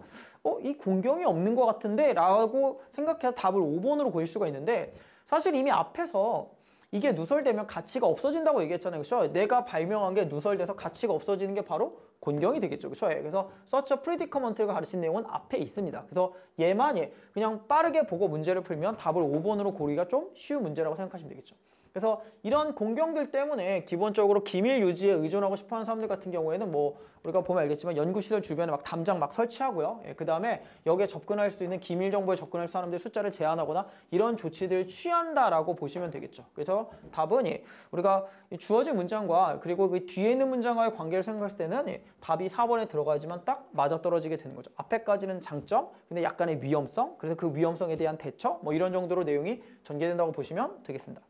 [SPEAKER 1] 이 곤경이 없는 것 같은데? 라고 생각해서 답을 5번으로 고일 수가 있는데 사실 이미 앞에서 이게 누설되면 가치가 없어진다고 얘기했잖아요. 그렇죠? 내가 발명한 게 누설돼서 가치가 없어지는 게 바로 곤경이 되겠죠. 그렇죠? 그래서 such a predicament가 가르친 내용은 앞에 있습니다. 그래서 얘만 그냥 빠르게 보고 문제를 풀면 답을 5번으로 고르기가 좀 쉬운 문제라고 생각하시면 되겠죠. 그래서 이런 공경들 때문에 기본적으로 기밀 유지에 의존하고 싶어하는 사람들 같은 경우에는 뭐 우리가 보면 알겠지만 연구시설 주변에 막 담장 막 설치하고요. 그 다음에 여기에 접근할 수 있는 기밀 정보에 접근할 사람들 숫자를 제한하거나 이런 조치들을 취한다라고 보시면 되겠죠. 그래서 답은 우리가 주어진 문장과 그리고 그 뒤에 있는 문장과의 관계를 생각했을 때는 답이 4번에 들어가야지만 딱 맞아떨어지게 되는 거죠. 앞에까지는 장점, 근데 약간의 위험성, 그래서 그 위험성에 대한 대처 뭐 이런 정도로 내용이 전개된다고 보시면 되겠습니다.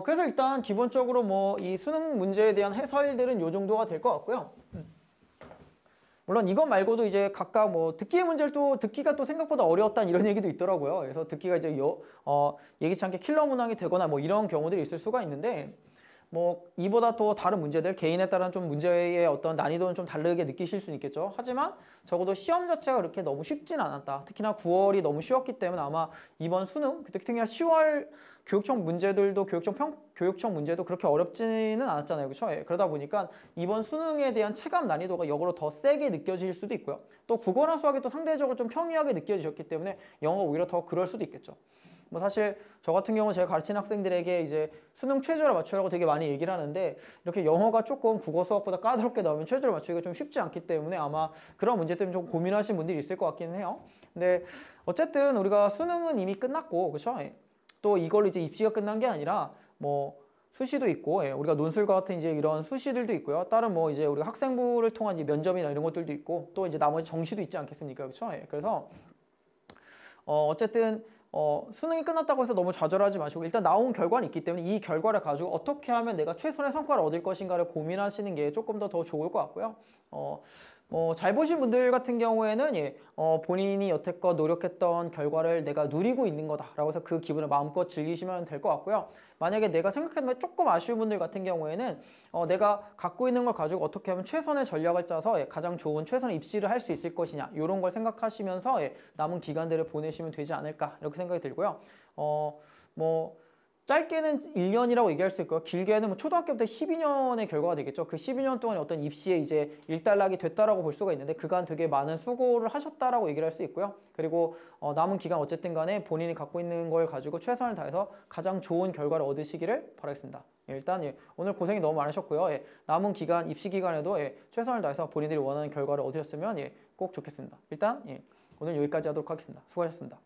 [SPEAKER 1] 그래서 일단 기본적으로 뭐 이 수능 문제에 대한 해설들은 요 정도가 될 것 같고요. 물론 이것 말고도 이제 각각 뭐 듣기의 문제를 또 듣기가 또 생각보다 어려웠다는 이런 얘기도 있더라고요. 그래서 듣기가 이제 예기치 않게 킬러 문항이 되거나 뭐 이런 경우들이 있을 수가 있는데 뭐 이보다 또 다른 문제들 개인에 따른 좀 문제의 어떤 난이도는 좀 다르게 느끼실 수는 있겠죠. 하지만 적어도 시험 자체가 그렇게 너무 쉽진 않았다. 특히나 9월이 너무 쉬웠기 때문에 아마 이번 수능, 특히나 10월 교육청 문제들도 교육청 문제도 그렇게 어렵지는 않았잖아요. 그렇죠? 그러다 보니까 이번 수능에 대한 체감 난이도가 역으로 더 세게 느껴질 수도 있고요. 또 국어나 수학이 또 상대적으로 좀 평이하게 느껴지셨기 때문에 영어가 오히려 더 그럴 수도 있겠죠. 뭐 사실 저 같은 경우 제가 가르치는 학생들에게 이제 수능 최저를 맞추라고 되게 많이 얘기를 하는데 이렇게 영어가 조금 국어 수학보다 까다롭게 나오면 최저를 맞추기가 좀 쉽지 않기 때문에 아마 그런 문제 때문에 좀 고민하시는 분들이 있을 것 같기는 해요. 근데 어쨌든 우리가 수능은 이미 끝났고 그렇죠? 또 이걸로 이제 입시가 끝난 게 아니라 뭐 수시도 있고 우리가 논술과 같은 이제 이런 수시들도 있고요. 다른 뭐 이제 우리가 학생부를 통한 이제 면접이나 이런 것들도 있고 또 이제 나머지 정시도 있지 않겠습니까? 그렇죠? 그래서 어쨌든 수능이 끝났다고 해서 너무 좌절하지 마시고 일단 나온 결과는 있기 때문에 이 결과를 가지고 어떻게 하면 내가 최선의 성과를 얻을 것인가를 고민하시는 게 조금 더 좋을 것 같고요. 잘 보신 분들 같은 경우에는 본인이 여태껏 노력했던 결과를 내가 누리고 있는 거다라고 해서 그 기분을 마음껏 즐기시면 될 것 같고요. 만약에 내가 생각했던 게 조금 아쉬운 분들 같은 경우에는 내가 갖고 있는 걸 가지고 어떻게 하면 최선의 전략을 짜서 가장 좋은 최선의 입시를 할 수 있을 것이냐 이런 걸 생각하시면서 남은 기간들을 보내시면 되지 않을까 이렇게 생각이 들고요. 짧게는 1년이라고 얘기할 수 있고요. 길게는 뭐 초등학교부터 12년의 결과가 되겠죠. 그 12년 동안에 어떤 입시에 이제 일단락이 됐다라고 볼 수가 있는데 그간 되게 많은 수고를 하셨다라고 얘기를 할 수 있고요. 그리고 남은 기간 어쨌든 간에 본인이 갖고 있는 걸 가지고 최선을 다해서 가장 좋은 결과를 얻으시기를 바라겠습니다. 일단 오늘 고생이 너무 많으셨고요. 남은 기간, 입시 기간에도 최선을 다해서 본인들이 원하는 결과를 얻으셨으면 꼭 좋겠습니다. 일단 오늘 여기까지 하도록 하겠습니다. 수고하셨습니다.